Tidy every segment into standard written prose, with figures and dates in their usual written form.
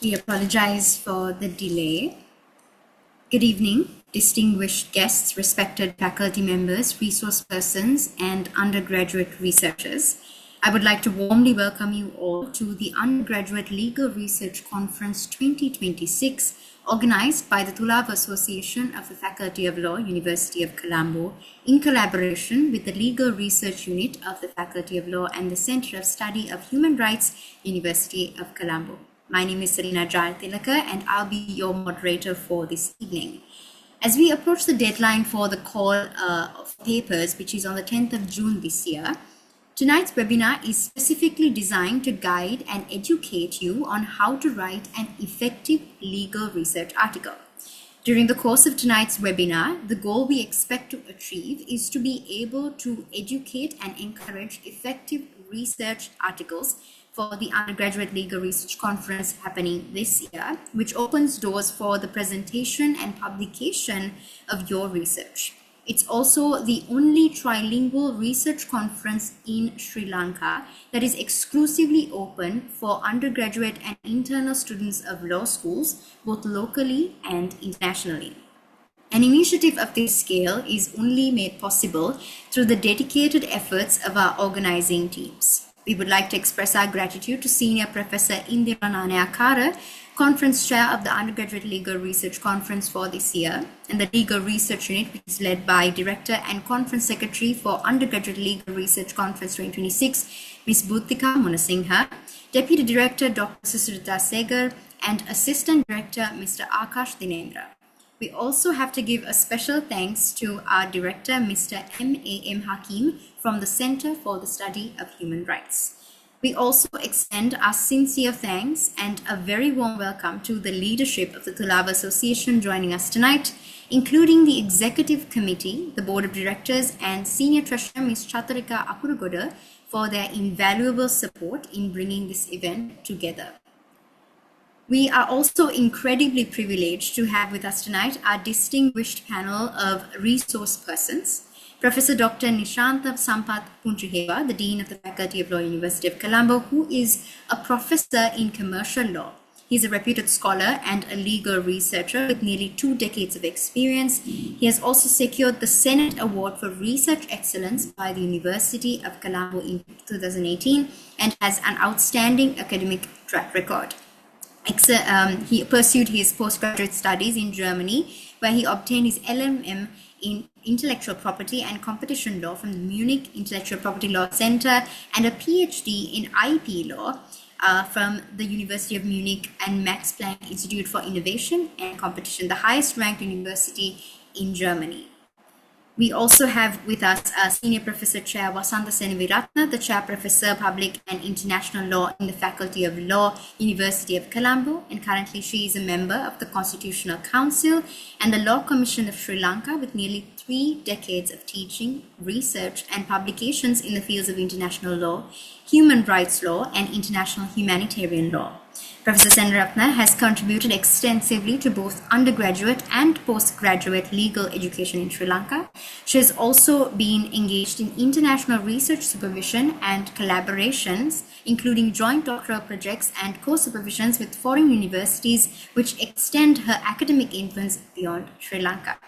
We apologize for the delay. Good evening, distinguished guests, respected faculty members, resource persons, and undergraduate researchers. I would like to warmly welcome you all to the Undergraduate Legal Research Conference 2026, organized by the Thulawa Association of the Faculty of Law, University of Colombo, in collaboration with the Legal Research Unit of the Faculty of Law and the Center of Study of Human Rights, University of Colombo. My name is Seneviratne, and I'll be your moderator for this evening. As we approach the deadline for the call of papers, which is on the 10th of June this year, tonight's webinar is specifically designed to guide and educate you on how to write an effective legal research article. During the course of tonight's webinar, the goal we expect to achieve is to be able to educate and encourage effective research articles for the Undergraduate Legal Research Conference happening this year, which opens doors for the presentation and publication of your research. It's also the only trilingual research conference in Sri Lanka that is exclusively open for undergraduate and internal students of law schools, both locally and internationally. An initiative of this scale is only made possible through the dedicated efforts of our organizing teams. We would like to express our gratitude to Senior Professor Indiranane Akara, Conference Chair of the Undergraduate Legal Research Conference for this year, and the Legal Research Unit, which is led by Director and Conference Secretary for Undergraduate Legal Research Conference 2026, Ms. Bhutika Munasinghe, Deputy Director Dr. Susrita Segar, and Assistant Director Mr. Akash Dinendra. We also have to give a special thanks to our Director, Mr. M.A.M. Hakim, from the Center for the Study of Human Rights. We also extend our sincere thanks and a very warm welcome to the leadership of the Thulawa Association joining us tonight, including the Executive Committee, the Board of Directors, and Senior Treasurer Ms. Chatarika Apuragoda for their invaluable support in bringing this event together. We are also incredibly privileged to have with us tonight our distinguished panel of resource persons. Professor Dr. Nishantha Sampath Punchihewa, the Dean of the Faculty of Law, University of Colombo, who is a professor in commercial law. He's a reputed scholar and a legal researcher with nearly 2 decades of experience. He has also secured the Senate Award for Research Excellence by the University of Colombo in 2018 and has an outstanding academic track record. He pursued his postgraduate studies in Germany, where he obtained his LLM in Intellectual Property and Competition Law from the Munich Intellectual Property Law Center and a PhD in IP Law from the University of Munich and Max Planck Institute for Innovation and Competition, the highest ranked university in Germany. We also have with us Senior Professor Chair Wasantha Seneviratne, the Chair Professor Public and International Law in the Faculty of Law, University of Colombo, and currently she is a member of the Constitutional Council and the Law Commission of Sri Lanka with nearly 3 decades of teaching, research, and publications in the fields of international law, human rights law, and international humanitarian law. Professor Seneviratne has contributed extensively to both undergraduate and postgraduate legal education in Sri Lanka. She has also been engaged in international research supervision and collaborations, including joint doctoral projects and co-supervisions with foreign universities, which extend her academic influence beyond Sri Lanka.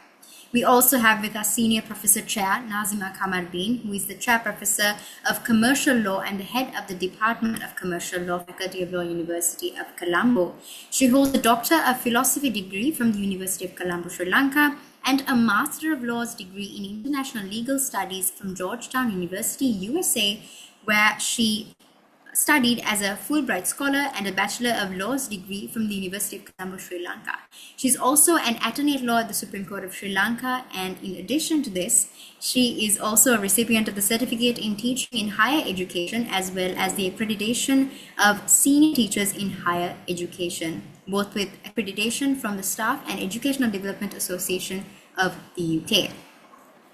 We also have with us Senior Professor Chair Naazima Kamardeen, who is the Chair Professor of Commercial Law and the Head of the Department of Commercial Law, Faculty of Law, University of Colombo. She holds a Doctor of Philosophy degree from the University of Colombo, Sri Lanka, and a Master of Laws degree in International Legal Studies from Georgetown University, USA, where she studied as a Fulbright Scholar and a Bachelor of Laws degree from the University of Colombo, Sri Lanka. She's also an attorney at law at the Supreme Court of Sri Lanka, and in addition to this, she is also a recipient of the Certificate in Teaching in Higher Education as well as the accreditation of Senior Teachers in Higher Education, both with accreditation from the Staff and Educational Development Association of the UK.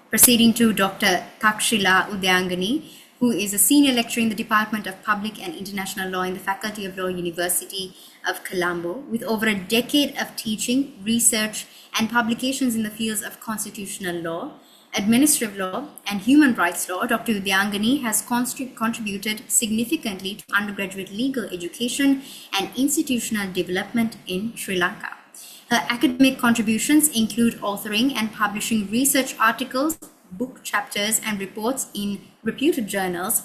Proceeding to Dr. Takshila Udayangani, who is a senior lecturer in the Department of Public and International Law in the Faculty of Law, University of Colombo, with over a decade of teaching, research, and publications in the fields of constitutional law, administrative law, and human rights law, Dr. Udyangani has contributed significantly to undergraduate legal education and institutional development in Sri Lanka. Her academic contributions include authoring and publishing research articles, book chapters, and reports in reputed journals,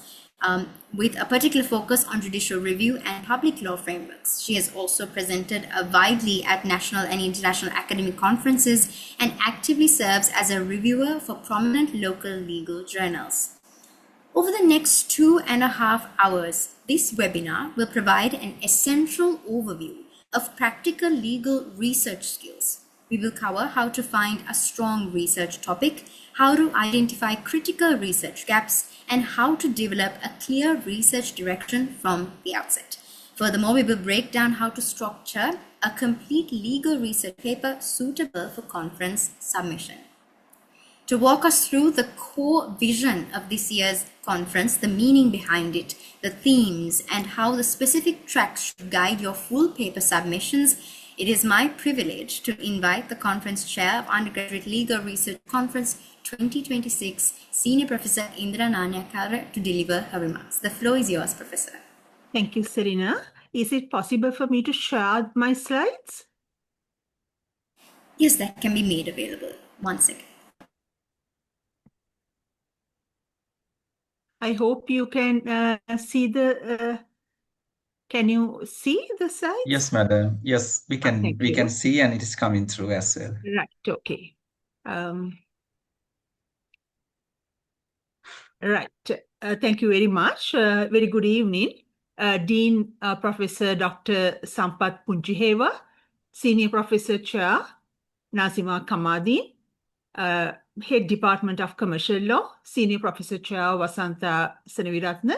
with a particular focus on judicial review and public law frameworks. She has also presented widely at national and international academic conferences and actively serves as a reviewer for prominent local legal journals. Over the next 2.5 hours, this webinar will provide an essential overview of practical legal research skills. We will cover how to find a strong research topic, how to identify critical research gaps, and how to develop a clear research direction from the outset. Furthermore, we will break down how to structure a complete legal research paper suitable for conference submission. To walk us through the core vision of this year's conference, the meaning behind it, the themes, and how the specific tracks should guide your full paper submissions, it is my privilege to invite the conference chair of Undergraduate Legal Research Conference 2026, Senior Professor Indra Nanyakara, to deliver her remarks. The floor is yours, Professor. Thank you, Serena. Is it possible for me to share my slides? Yes, that can be made available. 1 second. I hope you can see the. Can you see the slides? Yes, madam. Yes, we can. Thank you. Can see, and it is coming through as well. Right. Okay. Right. Thank you very much. Very good evening. Dean Professor Dr. Sampath Punchihewa, Senior Professor Chair Naazima Kamardeen, Head Department of Commercial Law, Senior Professor Chair Wasantha Seneviratne,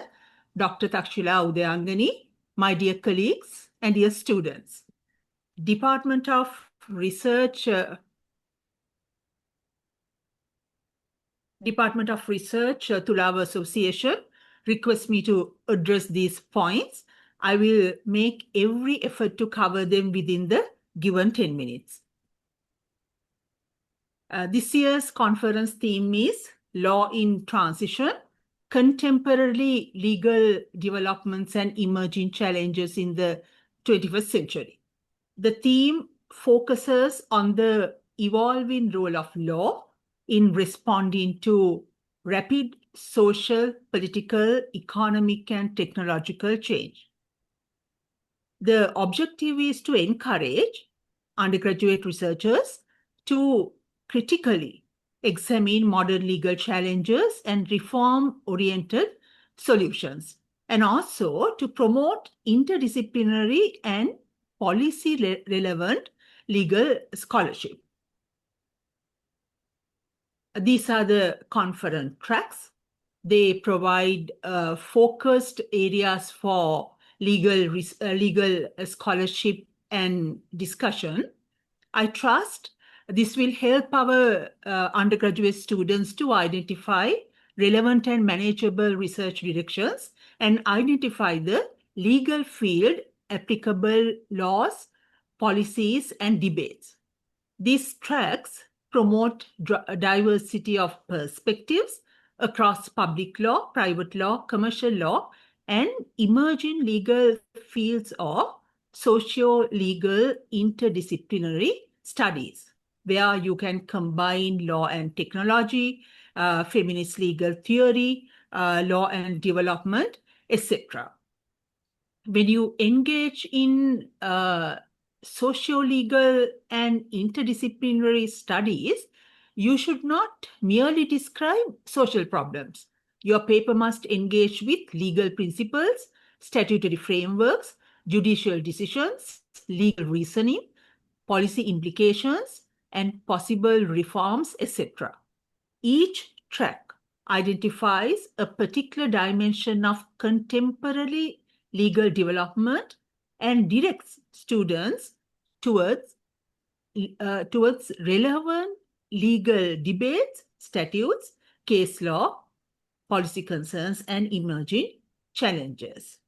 Dr. Thulava Udyangani, my dear colleagues and dear students. Department of Research Thulawa Association requests me to address these points. I will make every effort to cover them within the given 10 minutes. This year's conference theme is Law in Transition, Contemporary Legal Developments and Emerging Challenges in the 21st Century. The theme focuses on the evolving role of law in responding to rapid social, political, economic, and technological change. The objective is to encourage undergraduate researchers to critically examine modern legal challenges and reform-oriented solutions, and also to promote interdisciplinary and policy-relevant legal scholarship. These are the conference tracks. They provide focused areas for legal scholarship and discussion. I trust this will help our undergraduate students to identify relevant and manageable research directions and identify the legal field, applicable laws, policies, and debates. These tracks promote diversity of perspectives across public law, private law, commercial law, and emerging legal fields of socio-legal interdisciplinary studies, where you can combine law and technology, feminist legal theory, law and development, etc. When you engage in socio-legal and interdisciplinary studies, you should not merely describe social problems. Your paper must engage with legal principles, statutory frameworks, judicial decisions, legal reasoning, policy implications, and possible reforms, etc. Each track identifies a particular dimension of contemporary legal development and directs students towards relevant legal debates, statutes, case law, policy concerns, and emerging challenges.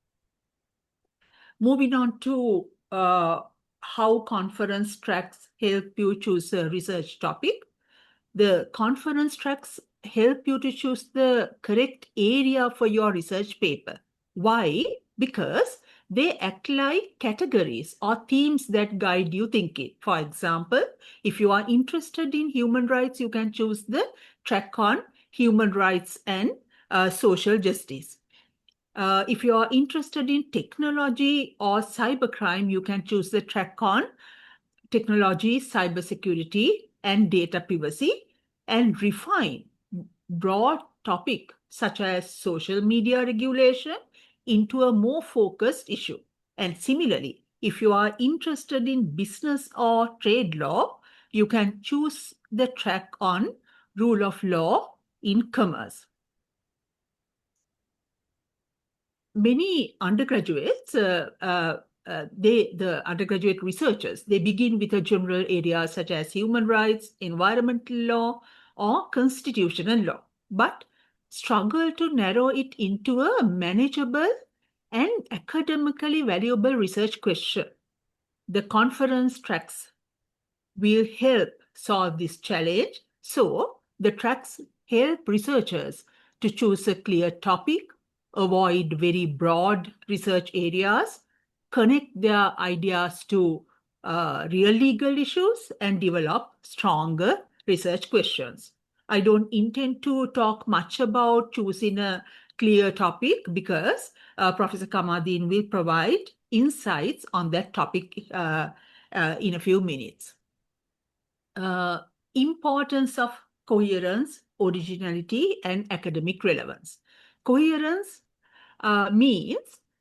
Moving on to how conference tracks help you choose a research topic. The conference tracks help you to choose the correct area for your research paper. Why? Because they act like categories or themes that guide you thinking. For example, if you are interested in human rights, you can choose the track on human rights and social justice. If you are interested in technology or cybercrime, you can choose the track on technology, cybersecurity, and data privacy, and refine broad topic such as social media regulation into a more focused issue. And similarly, if you are interested in business or trade law, you can choose the track on rule of law in commerce. Many undergraduates, the undergraduate researchers, they begin with a general area such as human rights, environmental law, or constitutional law, but struggle to narrow it into a manageable and academically valuable research question. The conference tracks will help solve this challenge. So the tracks help researchers to choose a clear topic, avoid very broad research areas, connect their ideas to real legal issues, and develop stronger research questions. I don't intend to talk much about choosing a clear topic because Professor Kamardeen will provide insights on that topic in a few minutes. Importance of coherence, originality, and academic relevance. Coherence means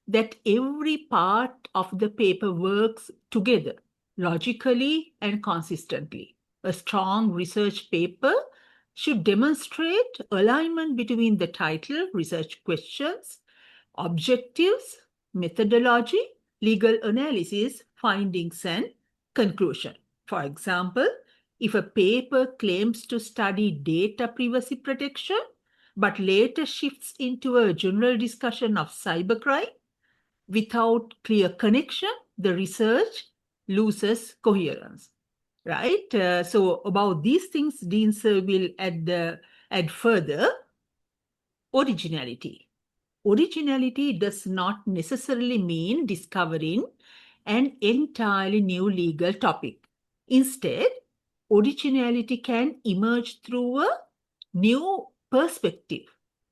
that every part of the paper works together logically and consistently. A strong research paper should demonstrate alignment between the title, research questions, objectives, methodology, legal analysis, findings, and conclusion. For example, if a paper claims to study data privacy protection, but later shifts into a general discussion of cybercrime, without clear connection, the research loses coherence, right? So about these things, Dean Sir will add further. Originality. Originality does not necessarily mean discovering an entirely new legal topic. Instead, originality can emerge through a new perspective,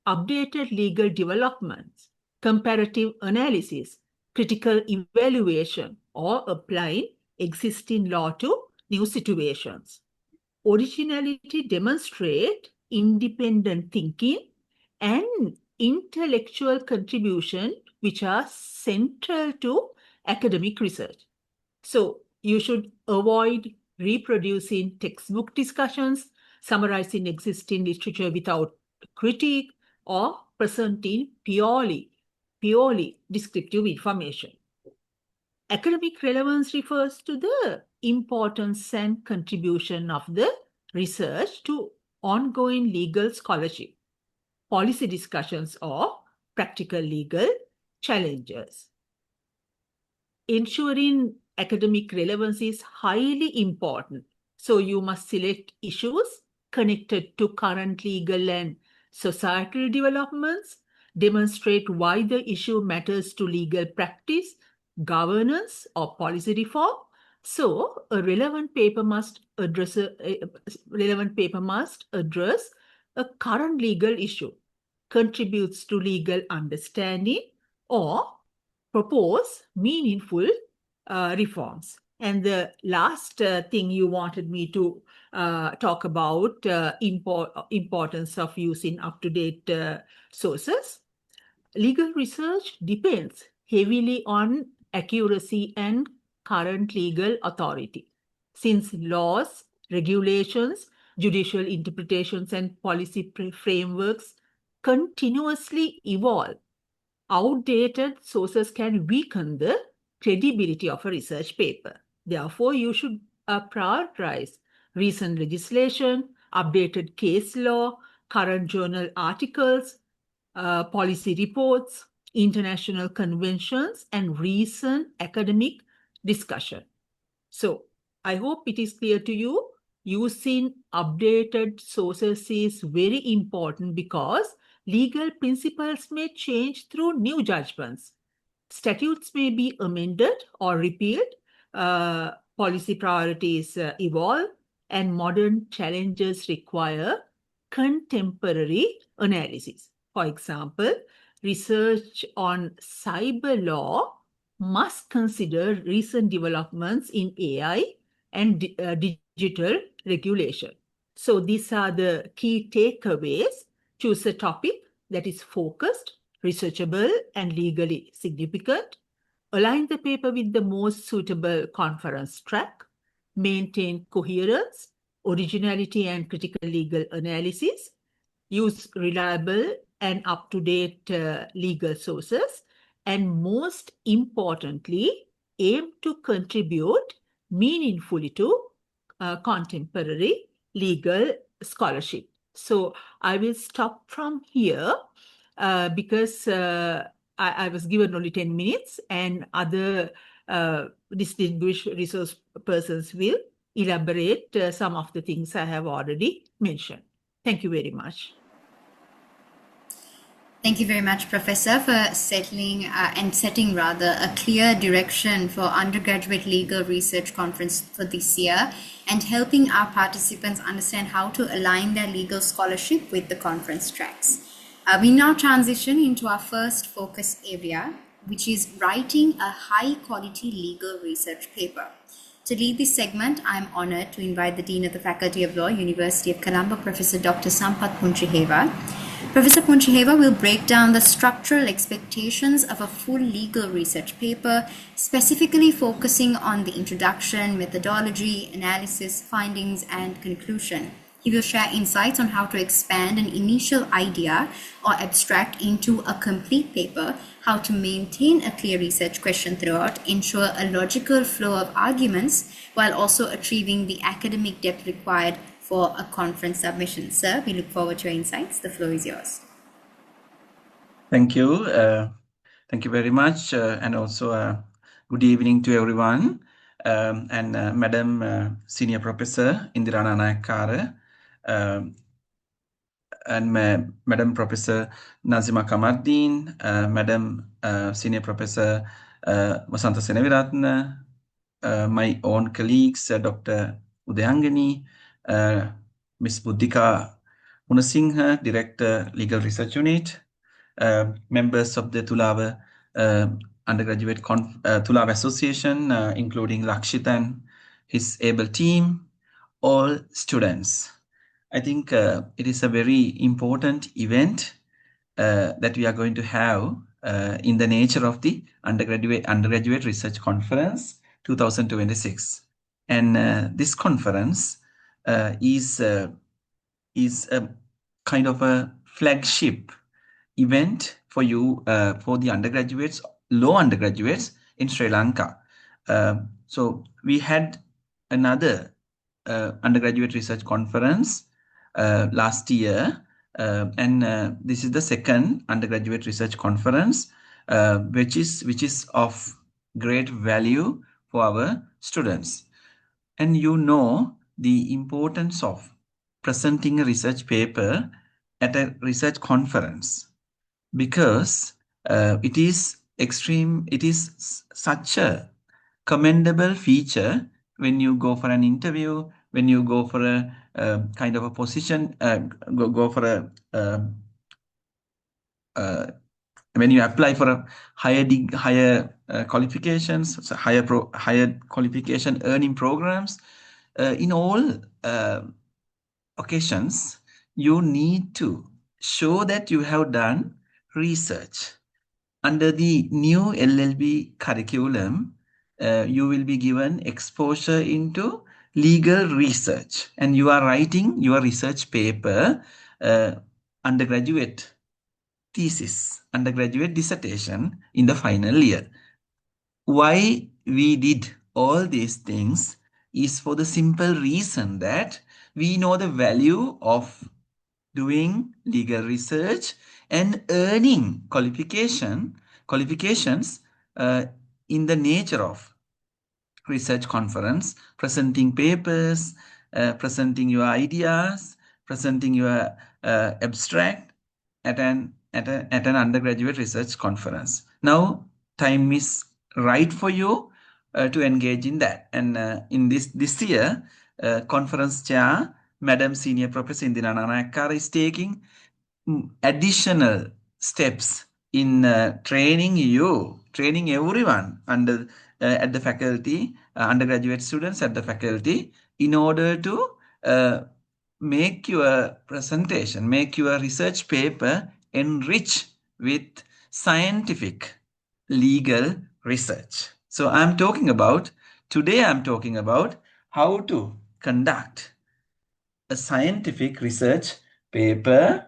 updated legal developments, comparative analysis, critical evaluation, or applying existing law to new situations. Originality demonstrates independent thinking and intellectual contribution, which are central to academic research. So you should avoid reproducing textbook discussions, summarizing existing literature without critique, or presenting purely descriptive information. Academic relevance refers to the importance and contribution of the research to ongoing legal scholarship, policy discussions, or practical legal challenges. Ensuring academic relevance is highly important. So you must select issues connected to current legal and societal developments, demonstrate why the issue matters to legal practice, governance, or policy reform. So a relevant paper must address a current legal issue, contributes to legal understanding, or propose meaningful reforms. And the last thing you wanted me to talk about, importance of using up-to-date sources. Legal research depends heavily on accuracy and current legal authority. Since laws, regulations, judicial interpretations, and policy frameworks continuously evolve, outdated sources can weaken the credibility of a research paper. Therefore, you should prioritize recent legislation, updated case law, current journal articles, policy reports, international conventions, and recent academic discussion. So I hope it is clear to you using updated sources is very important because legal principles may change through new judgments. Statutes may be amended or repealed, policy priorities evolve, and modern challenges require contemporary analysis. For example, research on cyber law must consider recent developments in AI and digital regulation. So these are the key takeaways. Choose a topic that is focused, researchable, and legally significant. Align the paper with the most suitable conference track. Maintain coherence, originality, and critical legal analysis. Use reliable and up-to-date legal sources. And most importantly, aim to contribute meaningfully to contemporary legal scholarship. So I will stop from here because I was given only 10 minutes and other distinguished resource persons will elaborate some of the things I have already mentioned. Thank you very much. Thank you very much, Professor, for setting a clear direction for Undergraduate Legal Research Conference for this year and helping our participants understand how to align their legal scholarship with the conference tracks. We now transition into our first focus area, which is writing a high-quality legal research paper. To lead this segment, I'm honored to invite the Dean of the Faculty of Law, University of Colombo, Professor Dr. Sampath Punchihewa. Professor Punchihewa will break down the structural expectations of a full legal research paper, specifically focusing on the introduction, methodology, analysis, findings, and conclusion. He will share insights on how to expand an initial idea or abstract into a complete paper, how to maintain a clear research question throughout, ensure a logical flow of arguments, while also achieving the academic depth required for a conference submission. Sir, we look forward to your insights. The floor is yours. Thank you. Thank you very much. And also good evening to everyone. And Madam Senior Professor Indira Nanayakara, and Madam Professor Naazima Kamardeen, Madam Senior Professor Wasantha Seneviratne, my own colleagues, Dr. Udayangani, Ms. Buddhika Unasinghe, Director, Legal Research Unit, members of the Thulawa Undergraduate Thulawa Association, including Lakshit and his able team, all students. I think it is a very important event that we are going to have in the nature of the Undergraduate Research Conference 2026. And this conference is a kind of a flagship event for you, for the undergraduates, law undergraduates in Sri Lanka. So we had another undergraduate research conference last year, and this is the second undergraduate research conference, which is of great value for our students. And you know the importance of presenting a research paper at a research conference, because it is such a commendable feature when you go for an interview, when you go for a kind of a position, when you apply for a higher qualifications, so higher qualification earning programs, in all occasions, you need to show that you have done research. Under the new LLB curriculum, you will be given exposure into legal research, and you are writing your research paper, undergraduate thesis, undergraduate dissertation in the final year. Why we did all these things is for the simple reason that we know the value of doing legal research and earning qualifications in the nature of research conference, presenting papers, presenting your ideas, presenting your abstract at an undergraduate research conference. Now, time is right for you to engage in that. And in this year, conference chair, Madam Senior Professor Indira Nanayakkara is taking additional steps in training everyone at the faculty, undergraduate students at the faculty, in order to make your presentation, make your research paper enrich with scientific legal research. So today I'm talking about how to conduct a scientific research paper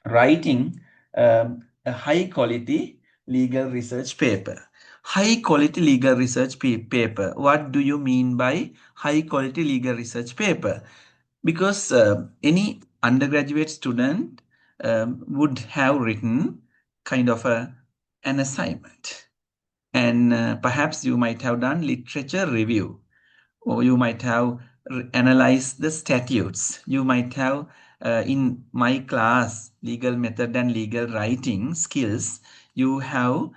writing a high quality legal research paper. High quality legal research paper. What do you mean by high quality legal research paper? Because any undergraduate student would have written kind of an assignment. And perhaps you might have done literature review, or you might have analyzed the statutes. You might have, in my class, legal method and legal writing skills, you have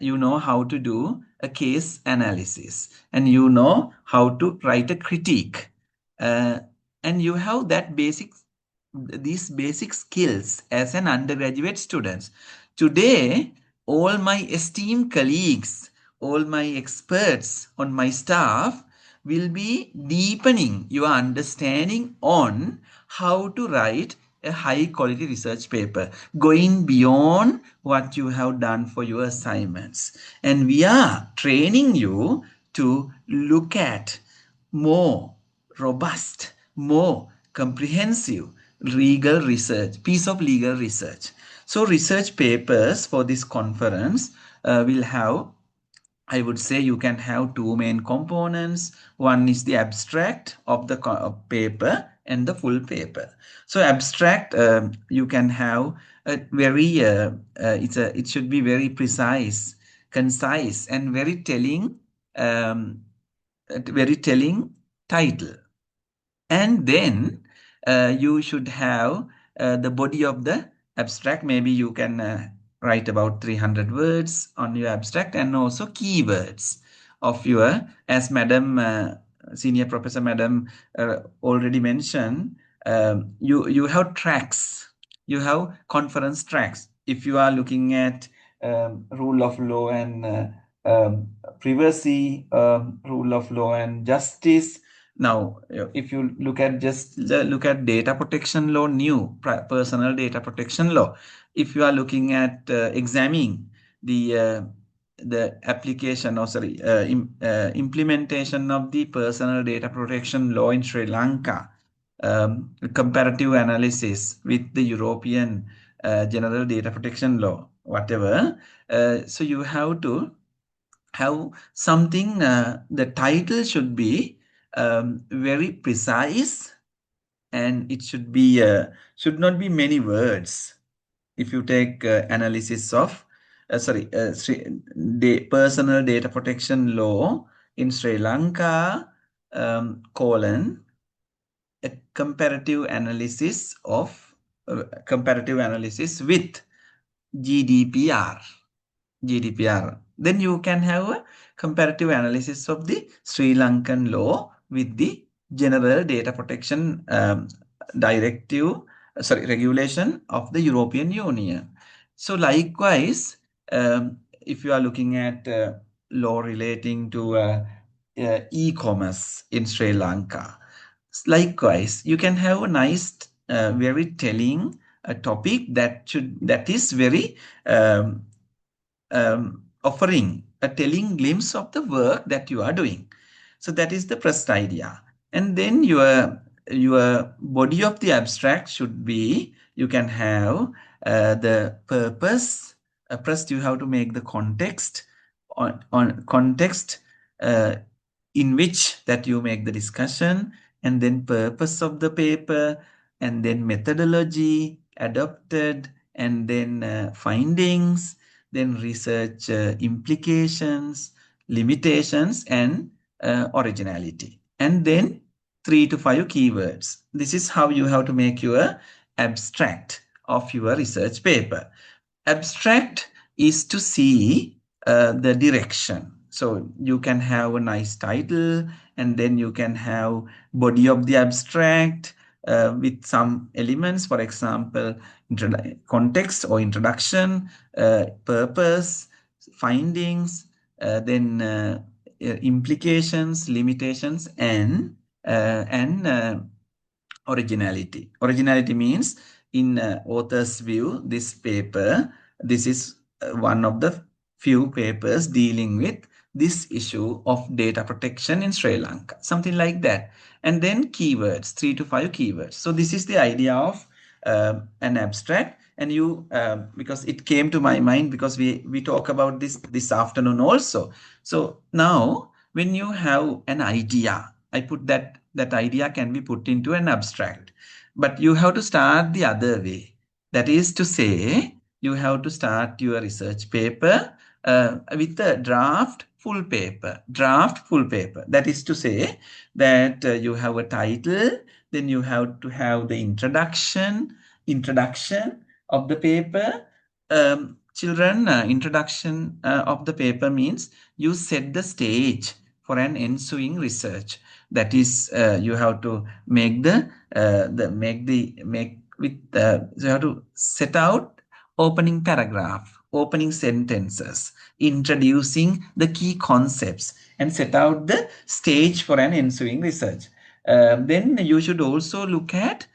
you know how to do a case analysis, and you know how to write a critique. And you have these basic skills as an undergraduate student. Today, all my esteemed colleagues, all my experts on my staff will be deepening your understanding on how to write a high quality research paper, going beyond what you have done for your assignments. And we are training you to look at more robust, more comprehensive piece of legal research. So research papers for this conference will have, I would say, you can have two main components. One is the abstract of the paper and the full paper. So abstract, you can have a very, it should be very precise, concise, and very telling title. And then you should have the body of the abstract. Maybe you can write about 300 words on your abstract, and also keywords of your, as Madam Senior Professor Madam already mentioned, you have tracks. You have conference tracks. If you are looking at rule of law and privacy, rule of law and justice. Now, if you look at data protection law, new personal data protection law. If you are looking at examining the application, or sorry, implementation of the personal data protection law in Sri Lanka, comparative analysis with the European general data protection law, whatever. So you have to have something, the title should be very precise, and it should not be many words. If you take analysis of personal data protection law in Sri Lanka, colon, a comparative analysis with GDPR. Then you can have a comparative analysis of the Sri Lankan law with the general data protection regulation of the European Union. So likewise, if you are looking at law relating to e-commerce in Sri Lanka, likewise, you can have a nice, very telling topic that is very offering a telling glimpse of the work that you are doing. So that is the first idea. And then your body of the abstract should be, you can have the purpose. First, you have to make the context on context in which that you make the discussion, and then purpose of the paper, and then methodology adopted, and then findings, then research implications, limitations, and originality. And then 3 to 5 keywords. This is how you have to make your abstract of your research paper. Abstract is to see the direction. So you can have a nice title, and then you can have body of the abstract with some elements, for example, context or introduction, purpose, findings, then implications, limitations, and originality. Originality means, in author's view, this is one of the few papers dealing with this issue of data protection in Sri Lanka, something like that. And then keywords, 3 to 5 keywords. So this is the idea of an abstract. And you, because it came to my mind because we talk about this afternoon also. So now when you have an idea, I put that idea can be put into an abstract, but you have to start the other way. That is to say, you have to start your research paper with a draft full paper. That is to say that you have a title, then you have to have the introduction of the paper. Children, introduction of the paper means you set the stage for an ensuing research. That is, you have to make you have to set out opening paragraph, opening sentences, introducing the key concepts, and set out the stage for an ensuing research. Then you should also look at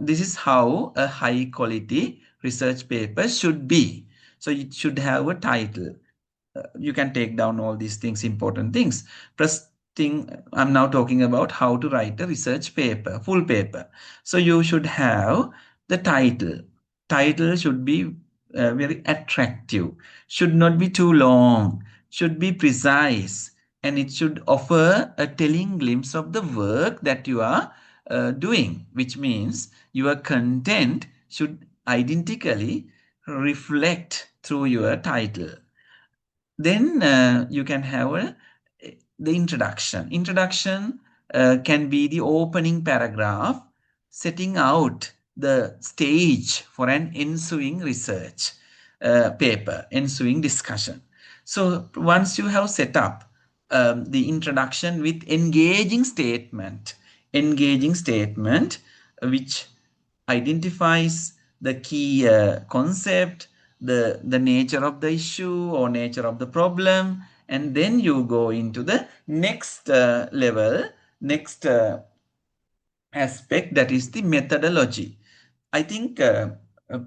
this is how a high quality research paper should be. So it should have a title. You can take down all these things, important things. First thing, I'm now talking about how to write a research paper, full paper. So you should have the title. Title should be very attractive, should not be too long, should be precise, and it should offer a telling glimpse of the work that you are doing, which means your content should identically reflect through your title. Then you can have the introduction. Introduction can be the opening paragraph setting out the stage for an ensuing research paper, ensuing discussion. So once you have set up the introduction with engaging statement which identifies the key concept, the nature of the issue or nature of the problem, and then you go into the next level, next aspect, that is the methodology. I think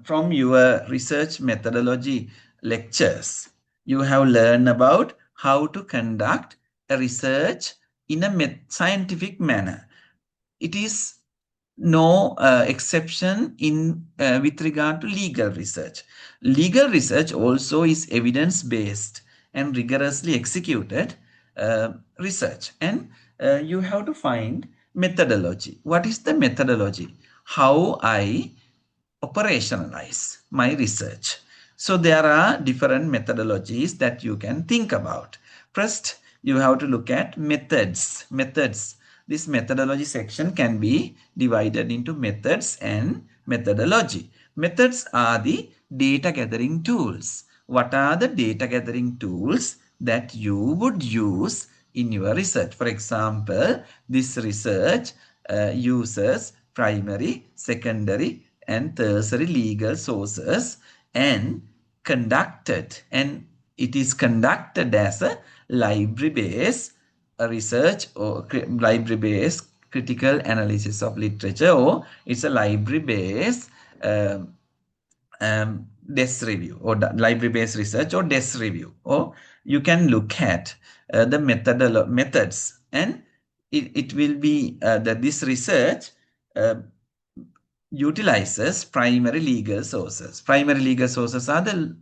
from your research methodology lectures, you have learned about how to conduct a research in a scientific manner. It is no exception in with regard to legal research. Legal research also is evidence-based and rigorously executed research, and you have to find methodology. What is the methodology? How I operationalize my research. So there are different methodologies that you can think about. First, you have to look at methods. This methodology section can be divided into methods and methodology. Methods are the data gathering tools. What are the data gathering tools that you would use in your research? For example, this research uses primary, secondary, and tertiary legal sources and it is conducted as a library-based research or library-based critical analysis of literature, or it's a library-based desk review, or library-based research, or desk review. Or you can look at the methods, and it will be that this research utilizes primary legal sources. Primary legal sources are the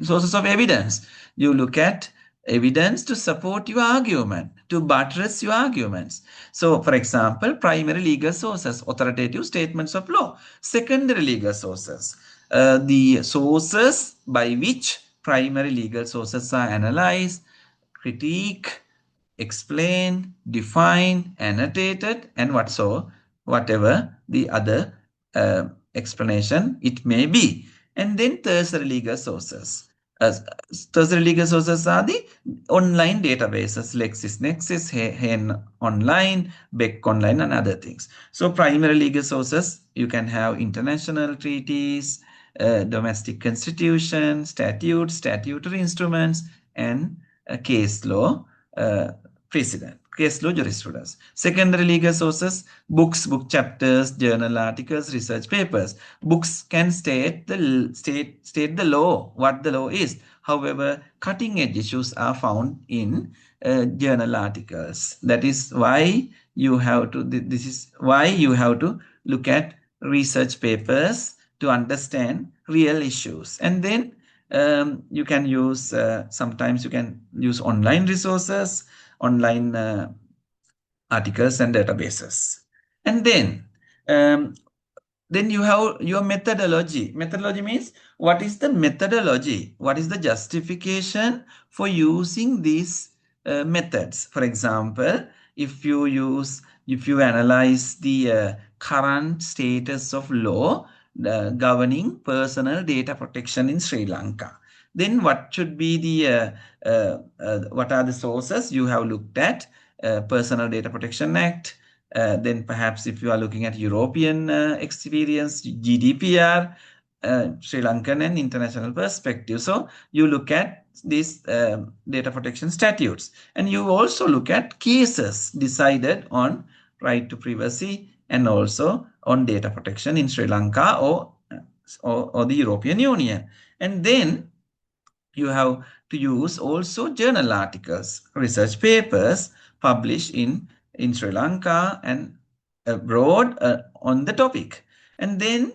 sources of evidence. You look at evidence to support your argument, to buttress your arguments. So, for example, primary legal sources, authoritative statements of law. Secondary legal sources, the sources by which primary legal sources are analyzed, critiqued, explained, defined, annotated, and whatever the other explanation it may be. And then tertiary legal sources. Tertiary legal sources are the online databases, LexisNexis, Hen Online, Beck Online, and other things. So primary legal sources, you can have international treaties, domestic constitution, statutes, statutory instruments, and case law precedent, case law jurisprudence. Secondary legal sources, books, book chapters, journal articles, research papers. Books can state the law, what the law is. However, cutting edge issues are found in journal articles. That is why you have to, this is why you have to look at research papers to understand real issues. And then you can use, sometimes you can use online resources, online articles and databases. And then you have your methodology. Methodology means what is the methodology? What is the justification for using these methods? For example, if you analyze the current status of law governing personal data protection in Sri Lanka, then what should be the what are the sources you have looked at? Personal Data Protection Act. Then perhaps if you are looking at European experience, GDPR, Sri Lankan and international perspective. So you look at these data protection statutes, and you also look at cases decided on right to privacy and also on data protection in Sri Lanka or the European Union. And then you have to use also journal articles, research papers published in Sri Lanka and abroad on the topic. And then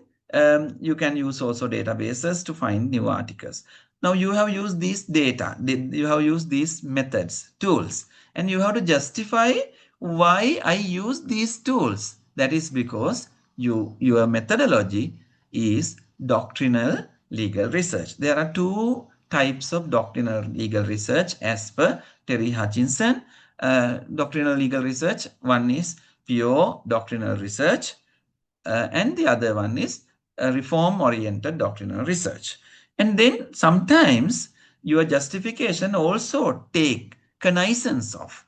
you can use also databases to find new articles. Now you have used this data, you have used these methods, tools, and you have to justify why I use these tools. That is because your methodology is doctrinal legal research. There are two types of doctrinal legal research as per Terry Hutchinson. Doctrinal legal research, one is pure doctrinal research, and the other one is reform-oriented doctrinal research. And then sometimes your justification also take cognizance of,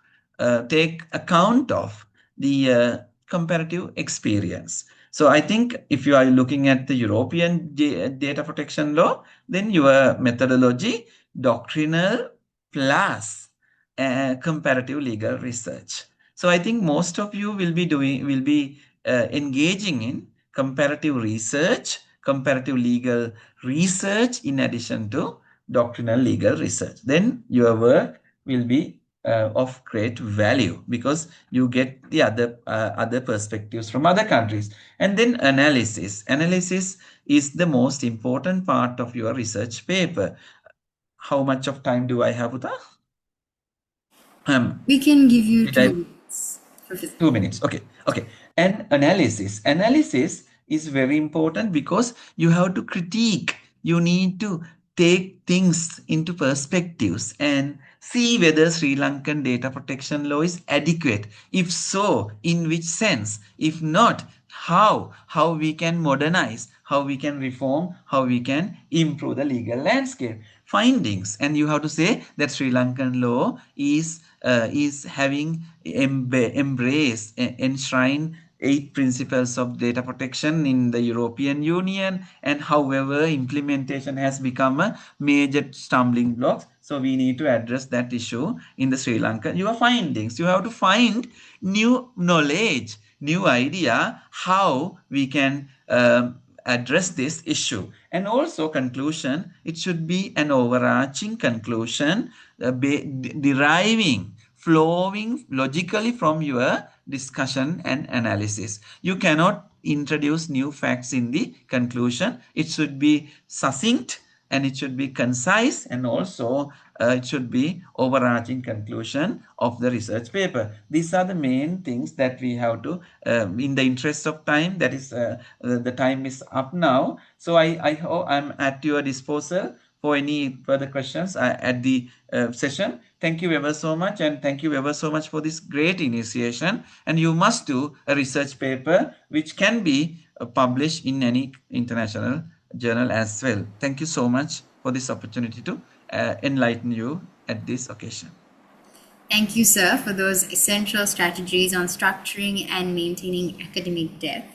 take account of the comparative experience. So I think if you are looking at the European data protection law, then your methodology, doctrinal plus comparative legal research. So I think most of you will be engaging in comparative research, comparative legal research in addition to doctrinal legal research. Then your work will be of great value because you get the other perspectives from other countries. And then analysis. Analysis is the most important part of your research paper. How much of time do I have, Uta? We can give you 2 minutes. 2 minutes. Okay. And analysis is very important because you have to critique. You need to take things into perspectives and see whether Sri Lankan data protection law is adequate. If so, in which sense? If not, how we can modernize, how we can reform, how we can improve the legal landscape. Findings, and you have to say that Sri Lankan law is having embraced, enshrined 8 principles of data protection in the European Union, and however implementation has become a major stumbling block. So we need to address that issue in the Sri Lanka. Your findings, you have to find new knowledge, new idea, how we can address this issue. And also conclusion, it should be an overarching conclusion, deriving, flowing logically from your discussion and analysis. You cannot introduce new facts in the conclusion. It should be succinct and it should be concise, and also it should be overarching conclusion of the research paper. These are the main things that we have to, in the interest of time, that is, the time is up now. So I hope I'm at your disposal for any further questions at the session. Thank you ever so much, and thank you ever so much for this great initiation. And you must do a research paper which can be published in any international journal as well. Thank you so much for this opportunity to enlighten you at this occasion. Thank you, sir, for those essential strategies on structuring and maintaining academic depth.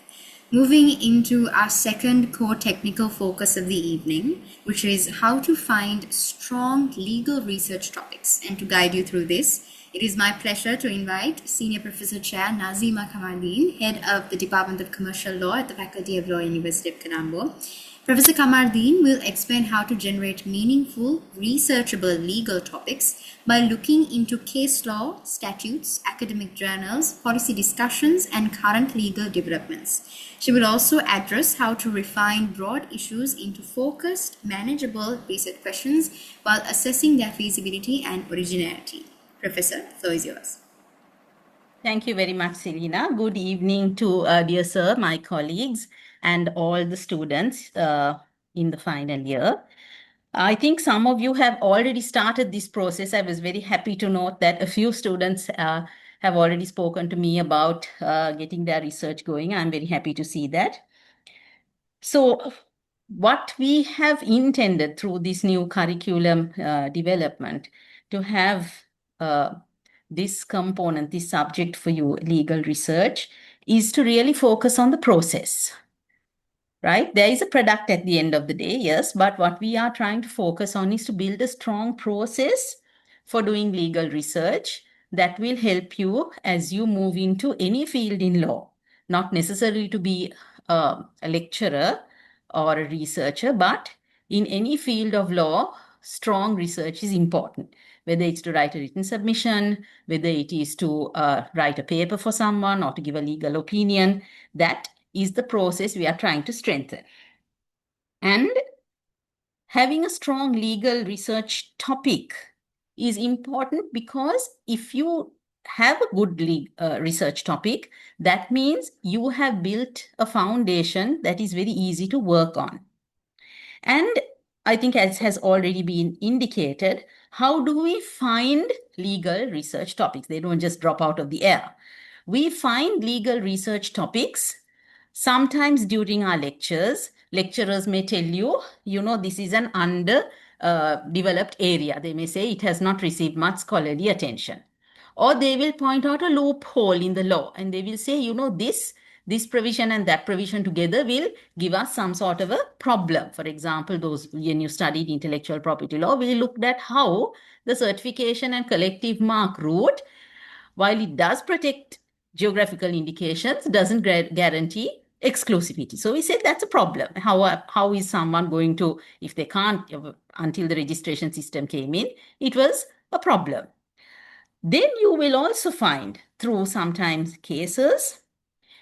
Moving into our second core technical focus of the evening, which is how to find strong legal research topics. And to guide you through this, it is my pleasure to invite Senior Professor Chair Naazima Kamardeen, Head of the Department of Commercial Law at the Faculty of Law, University of Colombo. Professor Kamardeen will explain how to generate meaningful, researchable legal topics by looking into case law, statutes, academic journals, policy discussions, and current legal developments. She will also address how to refine broad issues into focused, manageable research questions while assessing their feasibility and originality. Professor, the floor is yours. Thank you very much, Selina. Good evening to dear sir, my colleagues, and all the students in the final year. I think some of you have already started this process. I was very happy to note that a few students have already spoken to me about getting their research going. I'm very happy to see that. So what we have intended through this new curriculum development to have this component, this subject for you, legal research, is to really focus on the process, right? There is a product at the end of the day, yes, but what we are trying to focus on is to build a strong process for doing legal research that will help you as you move into any field in law, not necessarily to be a lecturer or a researcher, but in any field of law, strong research is important. Whether it's to write a written submission, whether it is to write a paper for someone or to give a legal opinion, that is the process we are trying to strengthen. And having a strong legal research topic is important because if you have a good research topic, that means you have built a foundation that is very easy to work on. And I think, as has already been indicated, how do we find legal research topics? They don't just drop out of the air. We find legal research topics sometimes during our lectures. Lecturers may tell you, this is an underdeveloped area. They may say it has not received much scholarly attention. Or they will point out a loophole in the law and they will say, this provision and that provision together will give us some sort of a problem. For example, when you studied intellectual property law, we looked at how the certification and collective mark route, while it does protect geographical indications, doesn't guarantee exclusivity. So we said that's a problem. How is someone going to, if they can't, until the registration system came in, it was a problem. Then you will also find through sometimes cases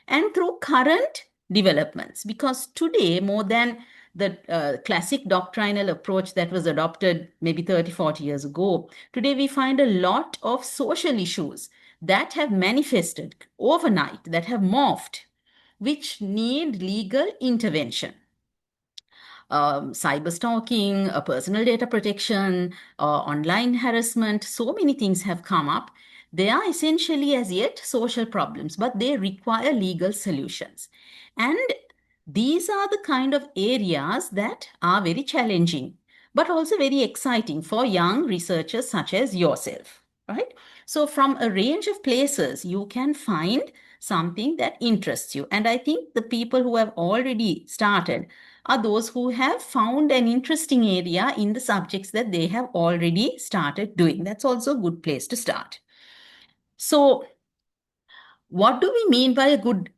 and through current developments, because today, more than the classic doctrinal approach that was adopted maybe 30, 40 years ago, today we find a lot of social issues that have manifested overnight, that have morphed, which need legal intervention. Cyber stalking, personal data protection, online harassment, so many things have come up. They are essentially as yet social problems, but they require legal solutions. And these are the kind of areas that are very challenging, but also very exciting for young researchers such as yourself, right? So from a range of places, you can find something that interests you. And I think the people who have already started are those who have found an interesting area in the subjects that they have already started doing. That's also a good place to start. So what do we mean by a good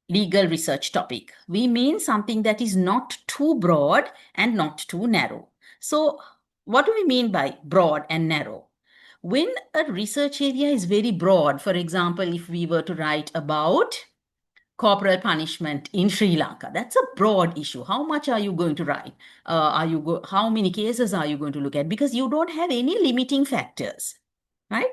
legal research topic? We mean something that is not too broad and not too narrow. So what do we mean by broad and narrow? When a research area is very broad, for example, if we were to write about corporal punishment in Sri Lanka, that's a broad issue. How much are you going to write? How many cases are you going to look at? Because you don't have any limiting factors, right?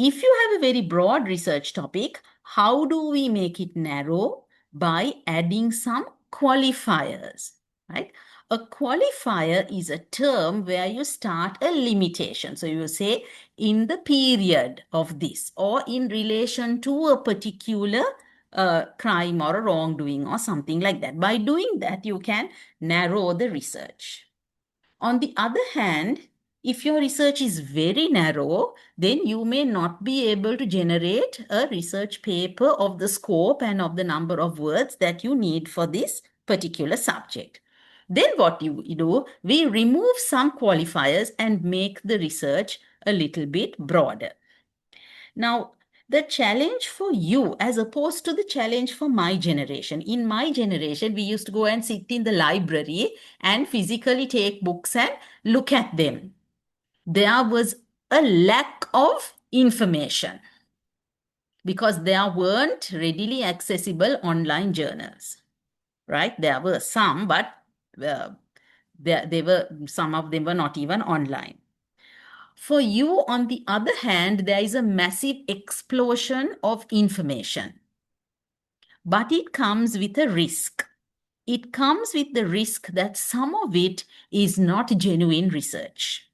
If you have a very broad research topic, how do we make it narrow? By adding some qualifiers, right? A qualifier is a term where you start a limitation. So you say in the period of this or in relation to a particular crime or a wrongdoing or something like that. By doing that, you can narrow the research. On the other hand, if your research is very narrow, then you may not be able to generate a research paper of the scope and of the number of words that you need for this particular subject. Then what you do, we remove some qualifiers and make the research a little bit broader. Now, the challenge for you as opposed to the challenge for my generation. In my generation, we used to go and sit in the library and physically take books and look at them. There was a lack of information because there weren't readily accessible online journals, right? There were some, but some of them were not even online. For you, on the other hand, there is a massive explosion of information. But it comes with a risk. It comes with the risk that some of it is not genuine research.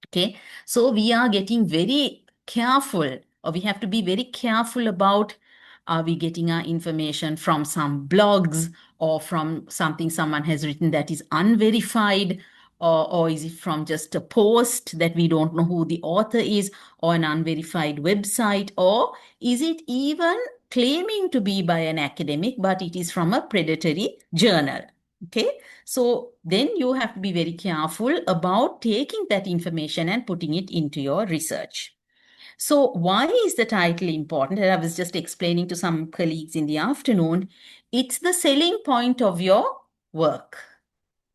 Okay, so we are getting very careful, or we have to be very careful about, are we getting our information from some blogs or from something someone has written that is unverified, or is it from just a post that we don't know who the author is, or an unverified website, or is it even claiming to be by an academic, but it is from a predatory journal? Okay, so then you have to be very careful about taking that information and putting it into your research. So why is the title important? And I was just explaining to some colleagues in the afternoon, it's the selling point of your work,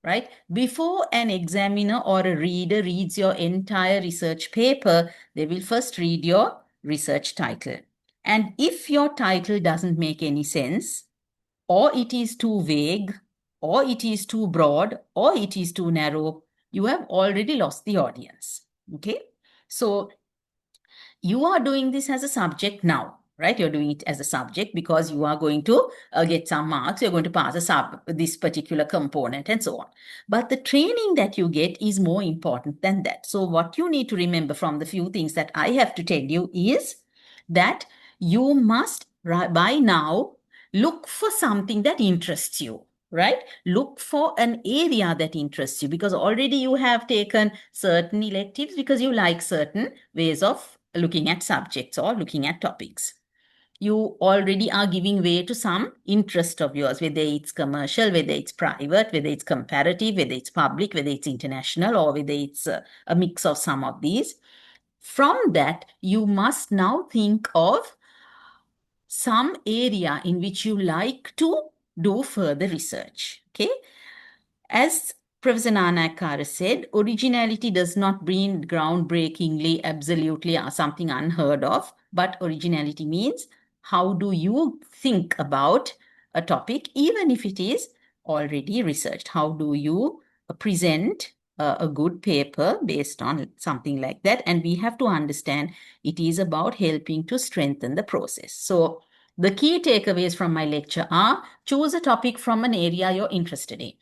right? Before an examiner or a reader reads your entire research paper, they will first read your research title. And if your title doesn't make any sense, or it is too vague, or it is too broad, or it is too narrow, you have already lost the audience. Okay, so you are doing this as a subject now, right? You're doing it as a subject because you are going to get some marks. You're going to pass this particular component and so on. But the training that you get is more important than that. So what you need to remember from the few things that I have to tell you is that you must, by now, look for something that interests you, right? Look for an area that interests you, because already you have taken certain electives because you like certain ways of looking at subjects or looking at topics. You already are giving way to some interest of yours, whether it's commercial, whether it's private, whether it's comparative, whether it's public, whether it's international, or whether it's a mix of some of these. From that, you must now think of some area in which you like to do further research. Okay, as Professor Nanakara said, originality does not mean groundbreakingly, absolutely something unheard of, but originality means how do you think about a topic, even if it is already researched? How do you present a good paper based on something like that? And we have to understand it is about helping to strengthen the process. So the key takeaways from my lecture are: choose a topic from an area you're interested in.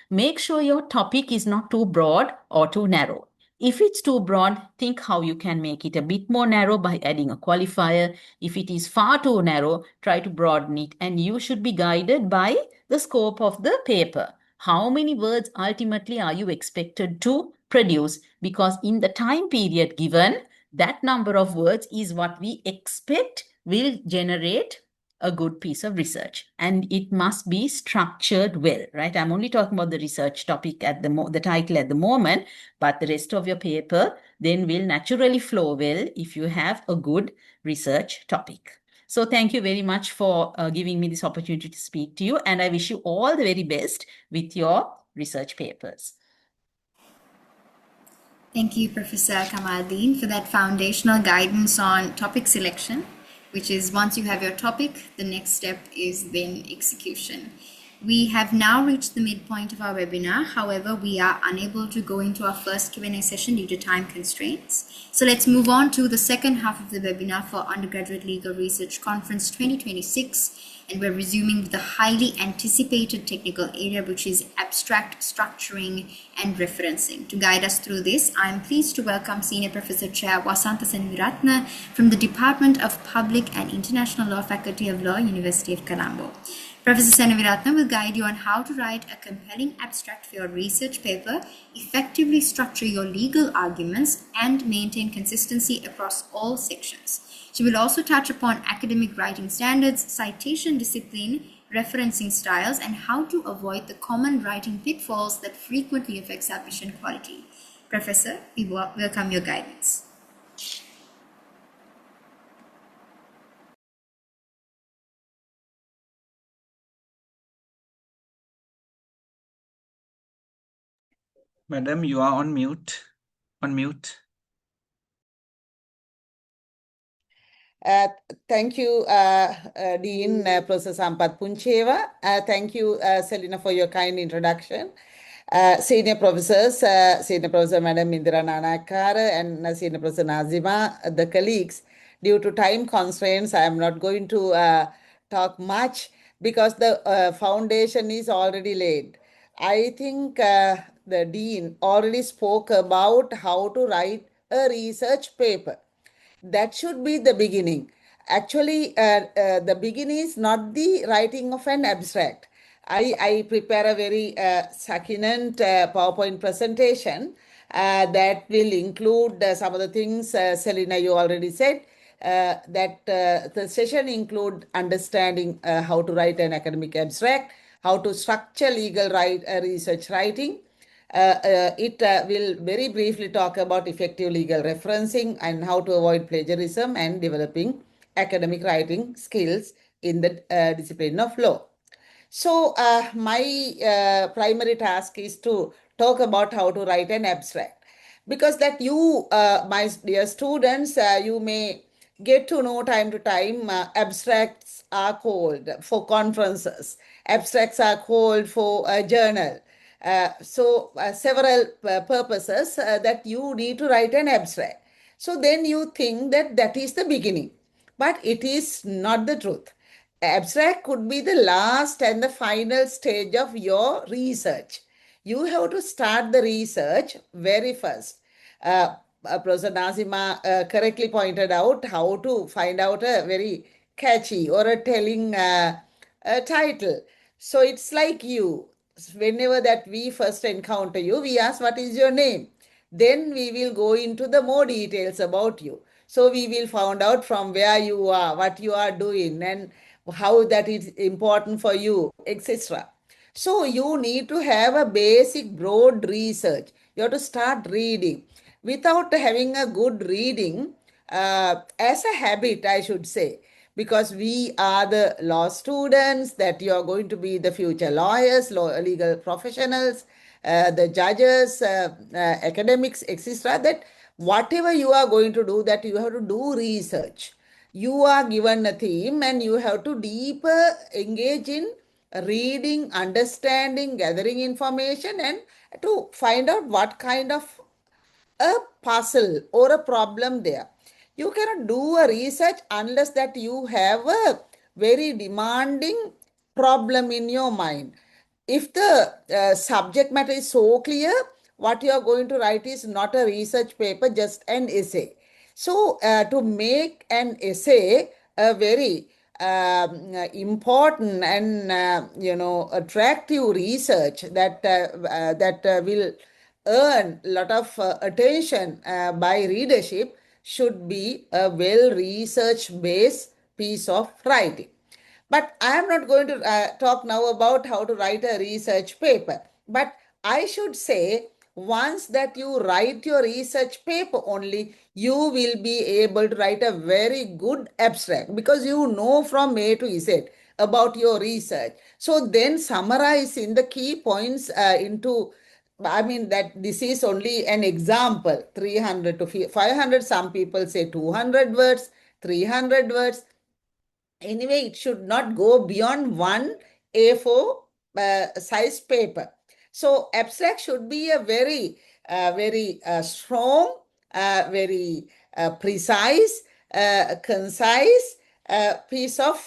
Make sure your topic is not too broad or too narrow. If it's too broad, think how you can make it a bit more narrow by adding a qualifier. If it is far too narrow, try to broaden it, and you should be guided by the scope of the paper. How many words ultimately are you expected to produce? Because in the time period given, that number of words is what we expect will generate a good piece of research, and it must be structured well, right? I'm only talking about the research topic at the title at the moment, but the rest of your paper then will naturally flow well if you have a good research topic. So thank you very much for giving me this opportunity to speak to you, and I wish you all the very best with your research papers. Thank you, Professor Kamardeen, for that foundational guidance on topic selection, which is once you have your topic, the next step is then execution. We have now reached the midpoint of our webinar. However, we are unable to go into our first Q&A session due to time constraints. So let's move on to the second half of the webinar for Undergraduate Legal Research Conference 2026. And we're resuming with the highly anticipated technical area, which is abstract structuring and referencing. To guide us through this, I'm pleased to welcome Senior Professor Chair Wasantha Seneviratne from the Department of Public and International Law Faculty of Law, University of Colombo. Professor Seneviratne will guide you on how to write a compelling abstract for your research paper, effectively structure your legal arguments, and maintain consistency across all sections. She will also touch upon academic writing standards, citation discipline, referencing styles, and how to avoid the common writing pitfalls that frequently affect submission quality. Professor, we welcome your guidance. Madam, you are on mute. On mute. Thank you, Dean, Professor Sampath Punchihewa. Thank you, Selina, for your kind introduction. Senior professors, Senior Professor Madam Indira Nanakara and Senior Professor Naazima, the colleagues, due to time constraints, I am not going to talk much because the foundation is already laid. I think the Dean already spoke about how to write a research paper. That should be the beginning. Actually, the beginning is not the writing of an abstract. I prepare a very succulent PowerPoint presentation that will include some of the things, Selina, you already said, that the session include understanding how to write an academic abstract, how to structure legal research writing. It will very briefly talk about effective legal referencing and how to avoid plagiarism and developing academic writing skills in the discipline of law. So my primary task is to talk about how to write an abstract, because that you, my dear students, you may get to know time to time abstracts are called for conferences, abstracts are called for a journal. So several purposes that you need to write an abstract. So then you think that that is the beginning, but it is not the truth. Abstract could be the last and the final stage of your research. You have to start the research very first. Professor Naazima correctly pointed out how to find out a very catchy or a telling title. So it's like you. Whenever that we first encounter you, we ask, what is your name? Then we will go into the more details about you. So we will find out from where you are, what you are doing, and how that is important for you, etc. So you need to have a basic broad research. You have to start reading. Without having a good reading, as a habit, I should say, because we are the law students, that you are going to be the future lawyers, legal professionals, the judges, academics, etc., that whatever you are going to do, that you have to do research. You are given a theme and you have to deeper engage in reading, understanding, gathering information, and to find out what kind of a puzzle or a problem there. You cannot do a research unless that you have a very demanding problem in your mind. If the subject matter is so clear, what you are going to write is not a research paper, just an essay. So to make an essay a very important and attractive research that will earn a lot of attention by readership, should be a well research based piece of writing. But I am not going to talk now about how to write a research paper. But I should say, once that you write your research paper only, you will be able to write a very good abstract, because you know from A to Z about your research. So then summarizing the key points into, I mean, that this is only an example, 300 to 500, some people say 200 words, 300 words. Anyway, it should not go beyond one A4 size paper. So abstract should be a very strong, very precise, concise piece of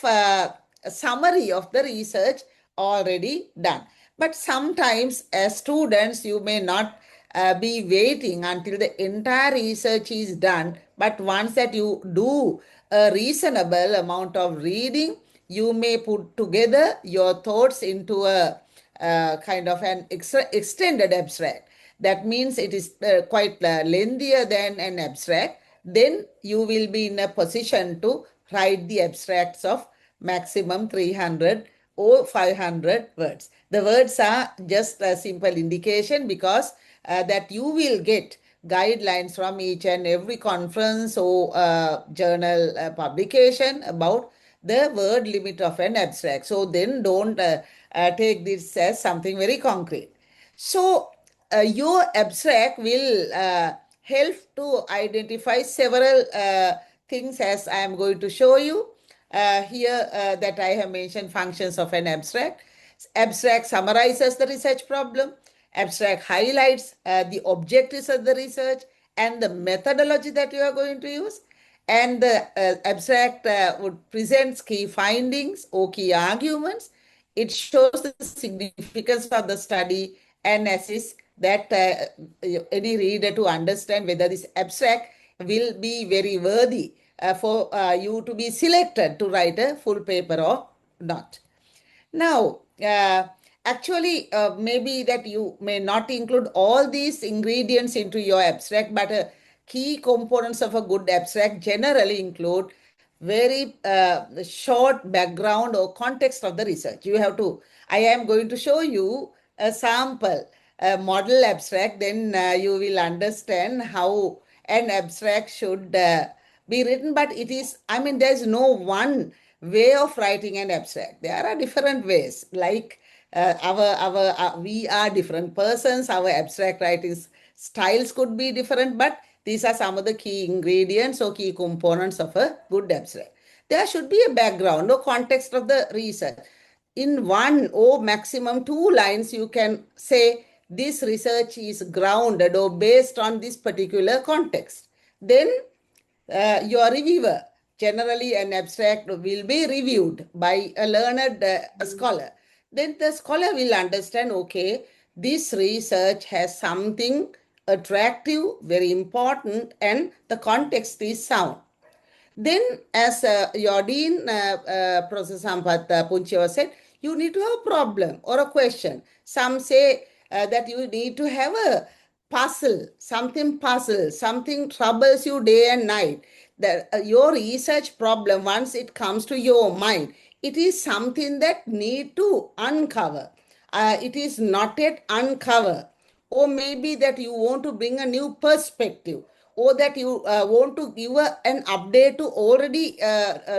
summary of the research already done. But sometimes as students, you may not be waiting until the entire research is done. But once that you do a reasonable amount of reading, you may put together your thoughts into a kind of an extended abstract. That means it is quite lengthier than an abstract. Then you will be in a position to write the abstracts of maximum 300 or 500 words. The words are just a simple indication, because that you will get guidelines from each and every conference or journal publication about the word limit of an abstract. So then don't take this as something very concrete. So your abstract will help to identify several things, as I am going to show you here that I have mentioned functions of an abstract. Abstract summarizes the research problem. Abstract highlights the objectives of the research and the methodology that you are going to use. And the abstract would present key findings or key arguments. It shows the significance of the study and assists that any reader to understand whether this abstract will be very worthy for you to be selected to write a full paper or not. Now, actually, maybe that you may not include all these ingredients into your abstract, but key components of a good abstract generally include very short background or context of the research. You have to, I am going to show you a sample, a model abstract, then you will understand how an abstract should be written. But it is, I mean, there's no one way of writing an abstract. There are different ways, like we are different persons, our abstract writing styles could be different, but these are some of the key ingredients or key components of a good abstract. There should be a background or context of the research. In one or maximum 2 lines, you can say this research is grounded or based on this particular context. Then your reviewer, generally an abstract will be reviewed by a learned scholar. Then the scholar will understand, okay, this research has something attractive, very important, and the context is sound. Then, as your dean, Professor Sampath Punchihewa said, you need to have a problem or a question. Some say that you need to have a puzzle, something troubles you day and night. That your research problem, once it comes to your mind, it is something that need to uncover. It is not yet uncovered. Or maybe that you want to bring a new perspective, or that you want to give an update to already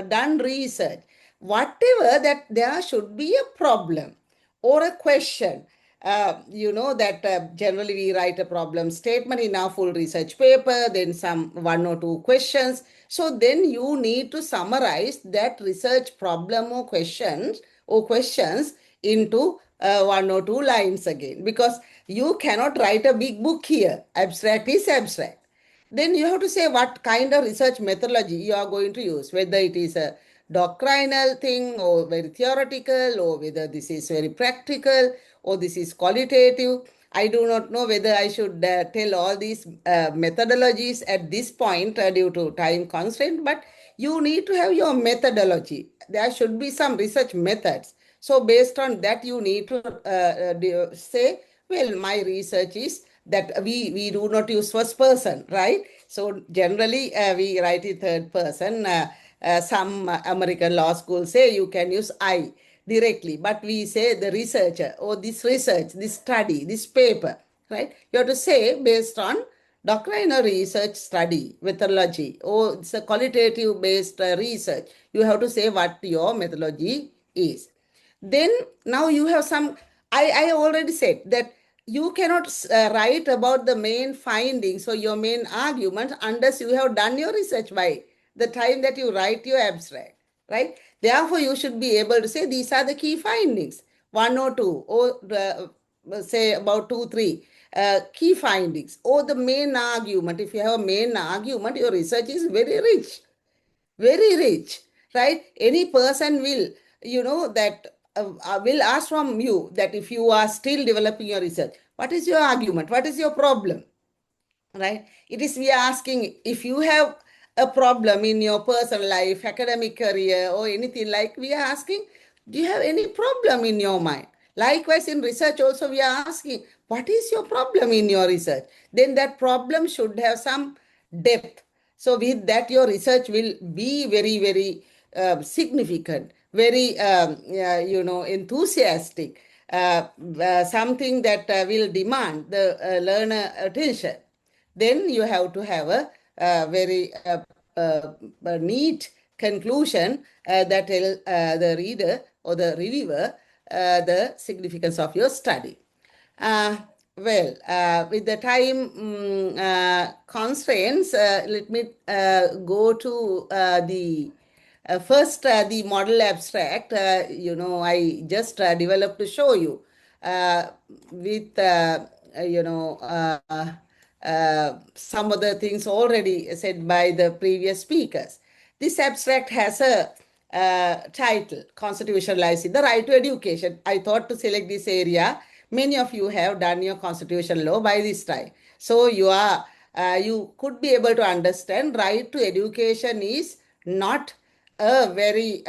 done research. Whatever, that there should be a problem or a question. That generally we write a problem statement in our full research paper, then some 1 or 2 questions. So then you need to summarize that research problem or questions into 1 or 2 lines again, because you cannot write a big book here. Abstract is abstract. Then you have to say what kind of research methodology you are going to use, whether it is a doctrinal thing or very theoretical, or whether this is very practical or this is qualitative. I do not know whether I should tell all these methodologies at this point due to time constraint, but you need to have your methodology. There should be some research methods. So based on that, you need to say, well, my research is that we do not use first person, right? So generally we write in third person. Some American law schools say you can use I directly, but we say the researcher, or this research, this study, this paper, right? You have to say based on doctrinal research study, methodology, or it's a qualitative based research. You have to say what your methodology is. Then now you have some, I already said that you cannot write about the main findings or your main arguments unless you have done your research by the time that you write your abstract, right? Therefore, you should be able to say these are the key findings. one or two, or say about 2, 3 key findings, or the main argument. If you have a main argument, your research is very rich, right? Any person will, that will ask from you that if you are still developing your research, what is your argument? What is your problem? Right? It is we are asking if you have a problem in your personal life, academic career, or anything like we are asking, do you have any problem in your mind? Likewise, in research also we are asking, what is your problem in your research? Then that problem should have some depth. So with that, your research will be very significant, very enthusiastic, something that will demand the learner attention. Then you have to have a very neat conclusion that tell the reader or the reviewer the significance of your study. With the time constraints, let me go to the first, the model abstract. I just developed to show you with, some of the things already said by the previous speakers. This abstract has a title, Constitutionalizing the Right to Education. I thought to select this area. Many of you have done your constitutional law by this time. So you could be able to understand right to education is not a very,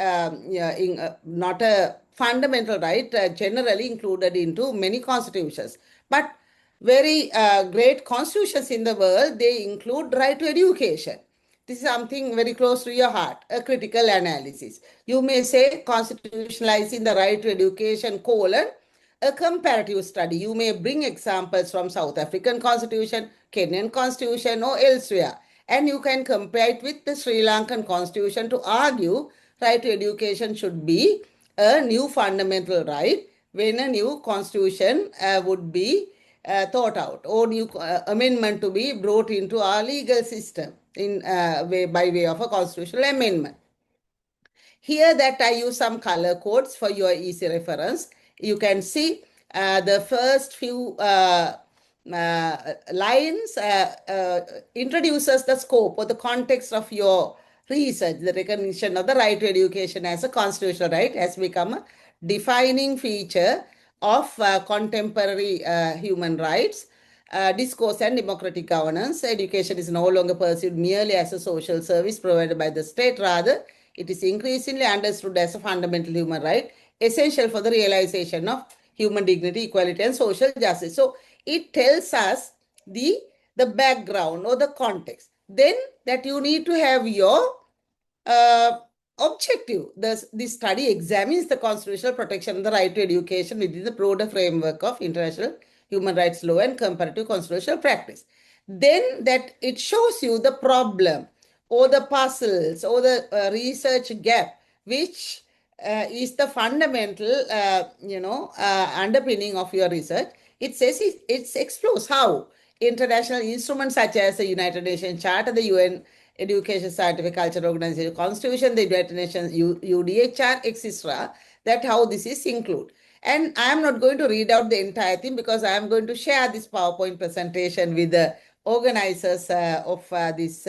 not a fundamental right, generally included into many constitutions. But very great constitutions in the world, they include right to education. This is something very close to your heart, a critical analysis. You may say constitutionalizing the right to education, a comparative study. You may bring examples from South African constitution, Kenyan constitution, or elsewhere. And you can compare it with the Sri Lankan constitution to argue right to education should be a new fundamental right when a new constitution would be thought out, or new amendment to be brought into our legal system by way of a constitutional amendment. Here that I use some color codes for your easy reference. You can see the first few lines introduces the scope or the context of your research. The recognition of the right to education as a constitutional right has become a defining feature of contemporary human rights. Discourse and democratic governance. Education is no longer perceived merely as a social service provided by the state. Rather, it is increasingly understood as a fundamental human right, essential for the realization of human dignity, equality, and social justice. So it tells us the background or the context. Then that you need to have your objective. This study examines the constitutional protection of the right to education within the broader framework of international human rights law and comparative constitutional practice. Then that it shows you the problem or the puzzles or the research gap, which is the fundamental, underpinning of your research. It says it explores how international instruments such as the United Nations Charter, the UN Education, Scientific, Cultural Organization, Constitution, the United Nations, UDHR, etc., that how this is included. And I am not going to read out the entire thing because I am going to share this PowerPoint presentation with the organizers of this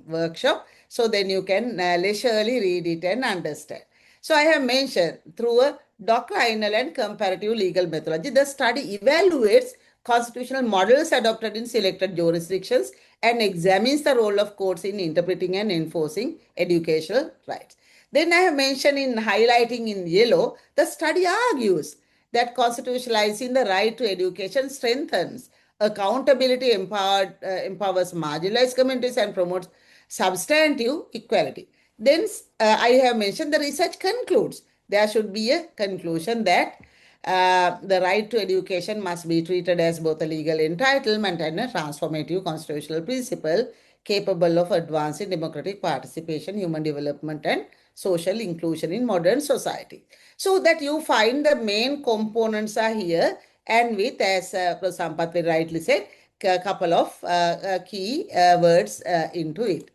workshop. So then you can leisurely read it and understand. So I have mentioned through a doctrinal and comparative legal methodology, the study evaluates constitutional models adopted in selected jurisdictions and examines the role of courts in interpreting and enforcing educational rights. Then I have mentioned in highlighting in yellow, the study argues that constitutionalizing the right to education strengthens accountability, empowers marginalized communities, and promotes substantive equality. Then I have mentioned the research concludes. There should be a conclusion that the right to education must be treated as both a legal entitlement and a transformative constitutional principle capable of advancing democratic participation, human development, and social inclusion in modern society. So that you find the main components are here, and with, as Prof. Sampath rightly said, a couple of key words into it.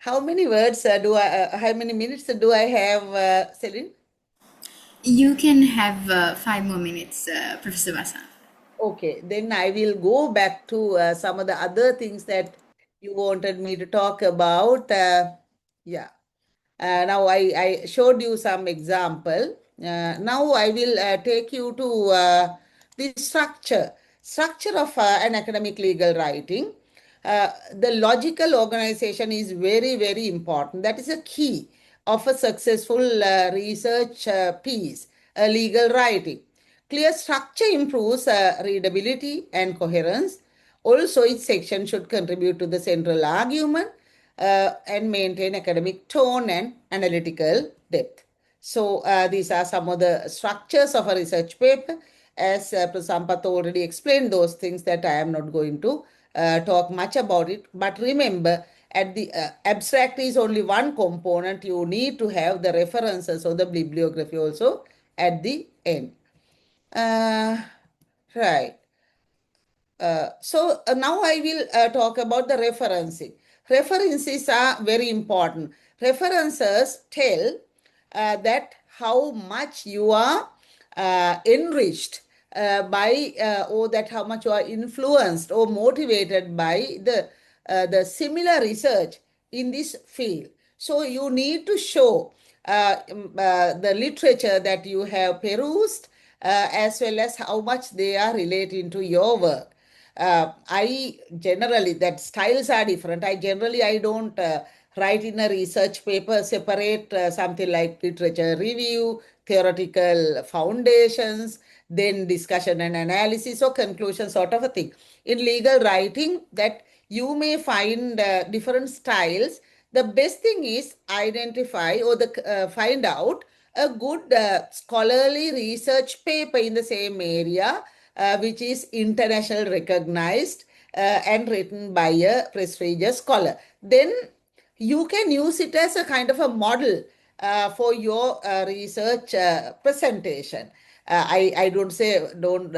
How many words how many minutes do I have, Celine? You can have 5 more minutes, Professor Vasantha. Okay, then I will go back to some of the other things that you wanted me to talk about. Yeah. Now I showed you some example. Now I will take you to the structure of an academic legal writing. The logical organization is very, very important. That is a key of a successful research piece, legal writing. Clear structure improves readability and coherence. Also, each section should contribute to the central argument and maintain academic tone and analytical depth. So, these are some of the structures of a research paper. As Prof. Sampath already explained those things, that I am not going to talk much about it. But remember, at the abstract is only one component. You need to have the references or the bibliography also at the end. Right. So now I will talk about the referencing. References are very important. References tell that how much you are enriched by or that how much you are influenced or motivated by the similar research in this field. So you need to show the literature that you have perused as well as how much they are relating to your work. I generally, that styles are different. I don't write in a research paper separate something like literature review, theoretical foundations, then discussion and analysis or conclusion sort of a thing. In legal writing, that you may find different styles. The best thing is identify or find out a good scholarly research paper in the same area, which is international recognized and written by a prestigious scholar. Then you can use it as a kind of a model for your research presentation. I don't say don't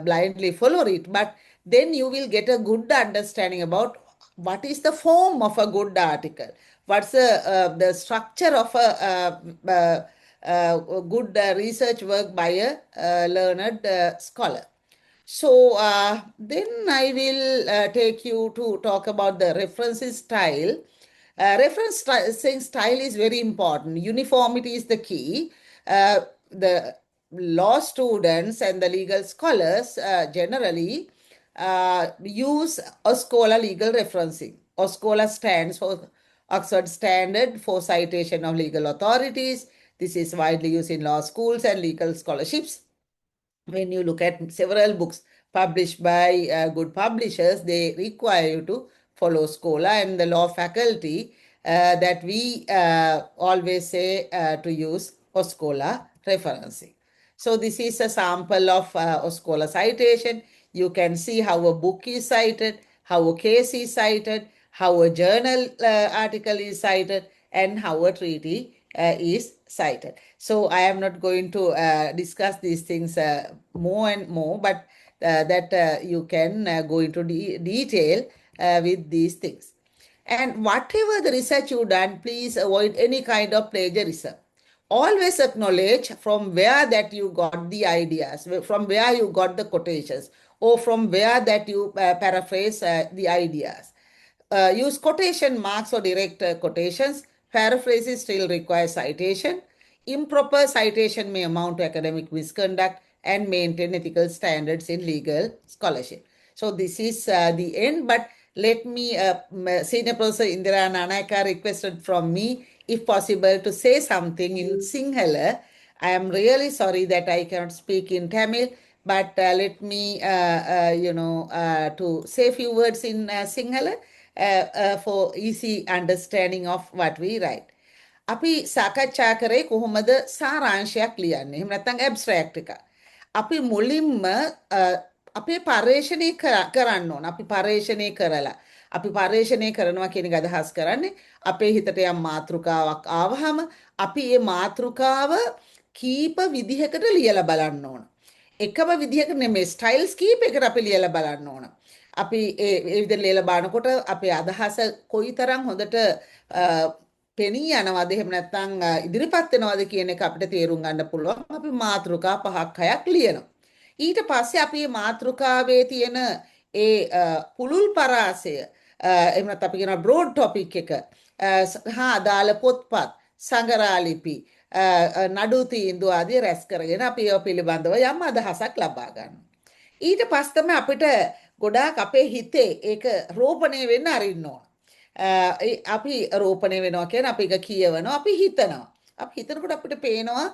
blindly follow it, but then you will get a good understanding about what is the form of a good article, what's the structure of a good research work by a learned scholar. So then I will take you to talk about the referencing style. Referencing style is very important. Uniformity is the key. The law students and the legal scholars generally use OSCOLA legal referencing. OSCOLA stands for Oxford Standard for Citation of Legal Authorities. This is widely used in law schools and legal scholarships. When you look at several books published by good publishers, they require you to follow SCOLA, and the law faculty that we always say to use OSCOLA referencing. So this is a sample of OSCOLA citation. You can see how a book is cited, how a case is cited, how a journal article is cited, and how a treaty is cited. So I am not going to discuss these things more and more, but that you can go into detail with these things. And whatever the research you done, please avoid any kind of plagiarism. Always acknowledge from where that you got the ideas, from where you got the quotations, or from where that you paraphrase the ideas. Use quotation marks or direct quotations. Paraphrases still require citation. Improper citation may amount to academic misconduct and maintain ethical standards in legal scholarship. So this is the end, but let me, Senior Professor Indira Nanayaka requested from me, if possible, to say something in Sinhala. I am really sorry that I cannot speak in Tamil, but let me, to say a few words in Sinhala for easy understanding of what we write. අපි සාකච්ඡා කරේ කොහොමද සාරාංශයක් ලියන්නේ. එහෙම නැත්නම් abstract එක. අපි මුලින්ම අපේ පර්යේෂණය කරන්න ඕන. අපි පර්යේෂණය කරලා. අපි පර්යේෂණය කරනවා කියන එක අදහස් කරන්නේ අපේ හිතට යම් මාතෘකාවක් ආවහම අපි ඒ මාතෘකාව කීප විදිහකට ලියලා බලන්න ඕන. එකම විදිහකට නෙමෙයි ස්ටයිල්ස් කීපයකට අපි ලියලා බලන්න ඕන. අපි ඒ විදිහට ලියලා බලනකොට අපේ අදහස කොයිතරම් හොඳට පෙනී යනවද එහෙම නැත්නම් ඉදිරිපත් වෙනවද කියන එක අපිට තේරුම් ගන්න පුළුවන්. අපි මාතෘකා 5ක් 6ක් ලියනවා. ඊට පස්සේ අපි මේ මාතෘකාවේ තියෙන පුළුල් පරාසය එහෙම නැත්නම් අපි කියන බ්‍රෝඩ් ටොපික් එක හා අදාළ පොත්පත් සංගරාලිපි නඩු තීන්දුව ආදී රැස් කරගෙන අපි ඒව පිළිබඳව යම් අදහසක් ලබා ගන්නවා. ඊට පස්සේ තමයි අපිට ගොඩාක් අපේ හිතේ ඒක රෝපණය වෙන්න අරින්න ඕන. අපි රෝපණය වෙනවා කියන්නේ අපි එක කියවනවා අපි හිතනවා. අපි හිතනකොට අපිට පේනවා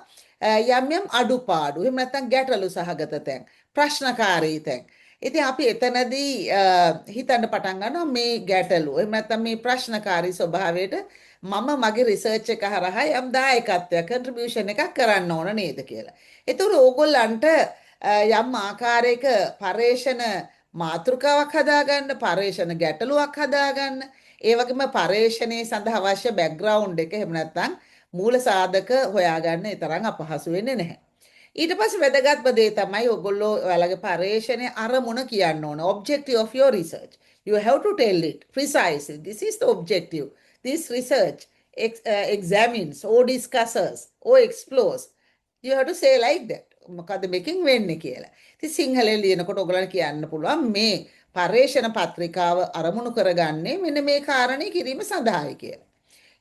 යම් යම් අඩුපාඩු එහෙම නැත්නම් ගැටලු සහගත තැන් ප්‍රශ්නකාරී තැන්. ඉතින් අපි එතනදී හිතන්න පටන් ගන්නවා මේ ගැටලු එහෙම නැත්නම් මේ ප්‍රශ්නකාරී ස්වභාවයට මම මගේ රිසර්ච් එක හරහා යම් දායකත්වයක් කන්ට්‍රිබියුෂන් එකක් කරන්න ඕන නේද කියලා. ඒතකොට ඕගොල්ලන්ට යම් ආකාරයක පරේෂණ මාතෘකාවක් හදාගන්න පරේෂණ ගැටලුවක් හදාගන්න ඒ වගේම පරේෂණයේ සඳහා අවශ්‍ය බෑග්ග්‍රවුන්ඩ් එක එහෙම නැත්නම් මූල සාධක හොයාගන්න ඒ තරම් අපහසු වෙන්නේ නැහැ. ඊට පස්සේ වැදගත්ම දේ තමයි ඔයගොල්ලෝ ඔයාලගේ පරේෂණයේ අරමුණ කියන්න ඕන. objective of your research. You have to tell it precisely. This is the objective. This research examines or discusses or explores. You have to say like that. මොකද මේකෙන් වෙන්නේ කියලා. ඉතින් සිංහලෙන් ලියනකොට ඔයගොල්ලන් කියන්න පුළුවන් මේ පරේෂණ පත්‍රිකාව අරමුණු කරගන්නේ මෙන්න මේ කාරණේ කිරීම සඳහායි කියලා.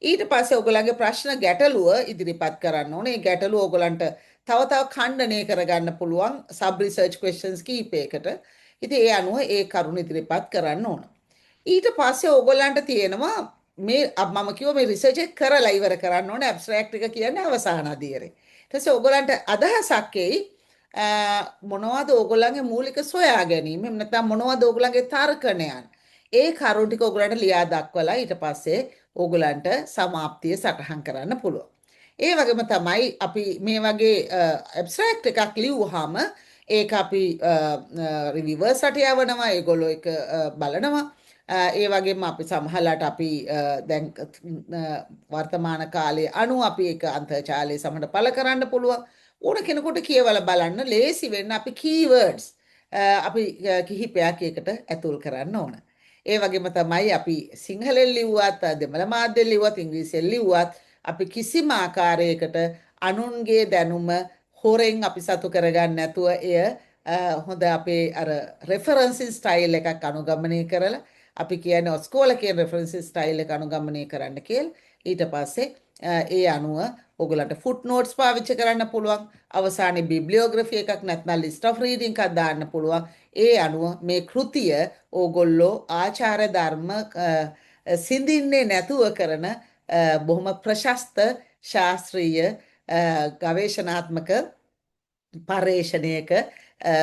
ඊට පස්සේ ඔයගොල්ලන්ගේ ප්‍රශ්න ගැටලුව ඉදිරිපත් කරන්න ඕනේ. ඒ ගැටලුව ඔයගොල්ලන්ට තව खंडණය කරගන්න පුළුවන් සබ් රිසර්ච් ක්වෙස්චන්ස් කීපයකට. ඉතින් ඒ අනුව ඒ කරුණු ඉදිරිපත් කරන්න ඕන. ඊට පස්සේ ඔයගොල්ලන්ට තියෙනවා මේ මම කිව්වා මේ රිසර්ච් එක කරලා ඉවර කරන්න ඕනේ. ඇබ්ස්ට්‍රැක්ට් එක කියන්නේ අවසාන අදියරේ. ඊට පස්සේ ඔයගොල්ලන්ට අදහසක් එයි මොනවද ඕගොල්ලන්ගේ මූලික සොයා ගැනීම එහෙම නැත්නම් මොනවද ඕගොල්ලන්ගේ තර්කණයන් ඒ කරුණු ටික ඕගොල්ලන්ට ලියා දක්වලා ඊට පස්සේ ඕගොල්ලන්ට සමාප්තිය සටහන් කරන්න පුළුවන්. ඒ වගේම තමයි අපි මේ වගේ ඇබ්ස්ට්‍රැක්ට් එකක් ලියුවාම ඒක අපි රිවිවර්ස්ට යවනවා ඒගොල්ලෝ ඒක බලනවා. ඒ වගේම අපි සමහරලාට අපි දැන් වර්තමාන කාලයේ අනු අපි ඒක අන්තර්ජාලයේ සමහර පළ කරන්න පුළුවන්. ඕන කෙනෙකුට කියවලා බලන්න ලේසි වෙන්න අපි කීවර්ඩ්ස් අපි කිහිපයක් එකට ඇතුල් කරන්න ඕන. ඒ වගේම තමයි අපි සිංහලෙන් ලිව්වත් දෙමළ මාධ්‍යයෙන් ලිව්වත් ඉංග්‍රීසියෙන් ලිව්වත් අපි කිසිම ආකාරයකට අනුන්ගේ දැනුම හොරෙන් අපි සතු කරගන්න නැතුව එය හොඳ අපේ අර රෙෆරන්සින් ස්ටයිල් එකක් අනුගමනය කරලා අපි කියන්නේ ඔස්කෝල කියන රෙෆරන්සින් ස්ටයිල් එක අනුගමනය කරන්න කියලා ඊට පස්සේ ඒ අනුව ඔයගලන්ට ෆුට් නෝට්ස් පාවිච්චි කරන්න පුළුවන් අවසානයේ බිබ්ලියෝග්‍රැෆි එකක් නැත්නම් ලිස්ට් ඔෆ් රීඩින් එකක් දාන්න පුළුවන් ඒ අනුව මේ කෘතිය ඕගොල්ලෝ ආචාර ධර්ම සිඳින්නේ නැතුව කරන බොහොම ප්‍රශස්ත ශාස්ත්‍රීය ගවේෂණාත්මක පර්යේෂණයක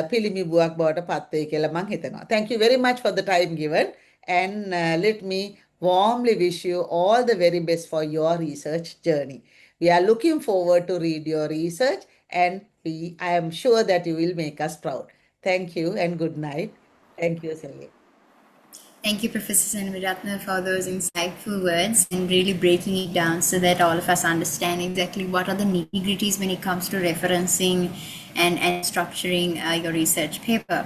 පිළිමිබුවක් බවට පත් වෙයි කියලා මම හිතනවා. Thank you very much for the time given and let me warmly wish you all the very best for your research journey. We are looking forward to read your research and I am sure that you will make us proud. Thank you and good night. Thank you, Celia. Thank you, Professor Seneviratne, for those insightful words and really breaking it down so that all of us understand exactly what are the nitty-gritties when it comes to referencing and structuring your research paper.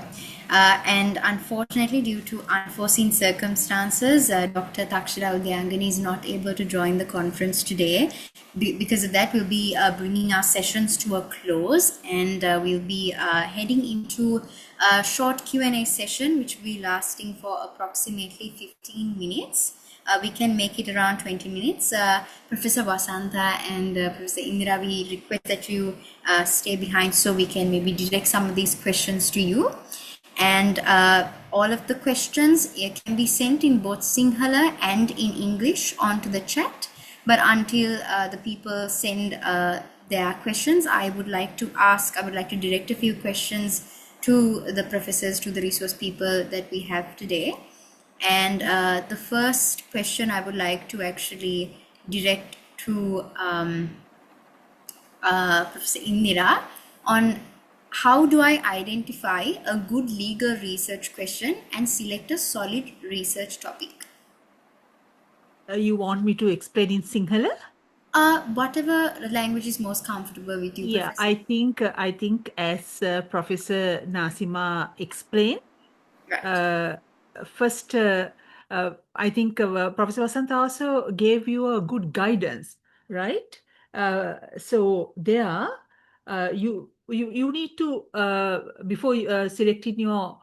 And unfortunately, due to unforeseen circumstances, Dr. Takshira Udyangani is not able to join the conference today. Because of that, we'll be bringing our sessions to a close and we'll be heading into a short Q&A session, which will be lasting for approximately 15 minutes. We can make it around 20 minutes. Professor Wasantha and Professor Indira, we request that you stay behind so we can maybe direct some of these questions to you. And all of the questions can be sent in both Sinhala and in English onto the chat. But until the people send their questions, I would like to direct a few questions to the professors, to the resource people that we have today. And the first question I would like to actually direct to Professor Indira on how do I identify a good legal research question and select a solid research topic? You want me to explain in Sinhala? Whatever language is most comfortable with you. Yeah, Professor. I think as Professor Naazima explained, Right. First I think Professor Wasantha also gave you a good guidance, right? So there, you need to before selecting your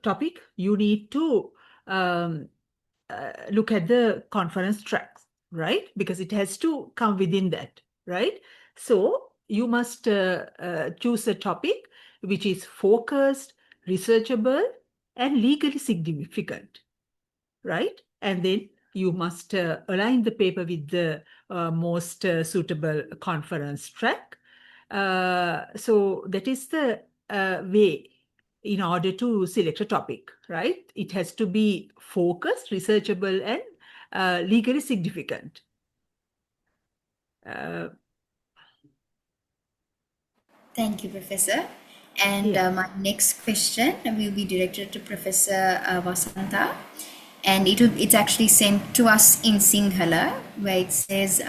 topic, you need to um, look at the conference tracks, right? Because it has to come within that, right? So you must choose a topic which is focused, researchable, and legally significant, right? And then you must align the paper with the most suitable conference track. So that is the way in order to select a topic, right? It has to be focused, researchable, and legally significant. Thank you, Professor. And Yeah. my next question will be directed to Professor Wasantha. And it's actually sent to us in Sinhala, where it says,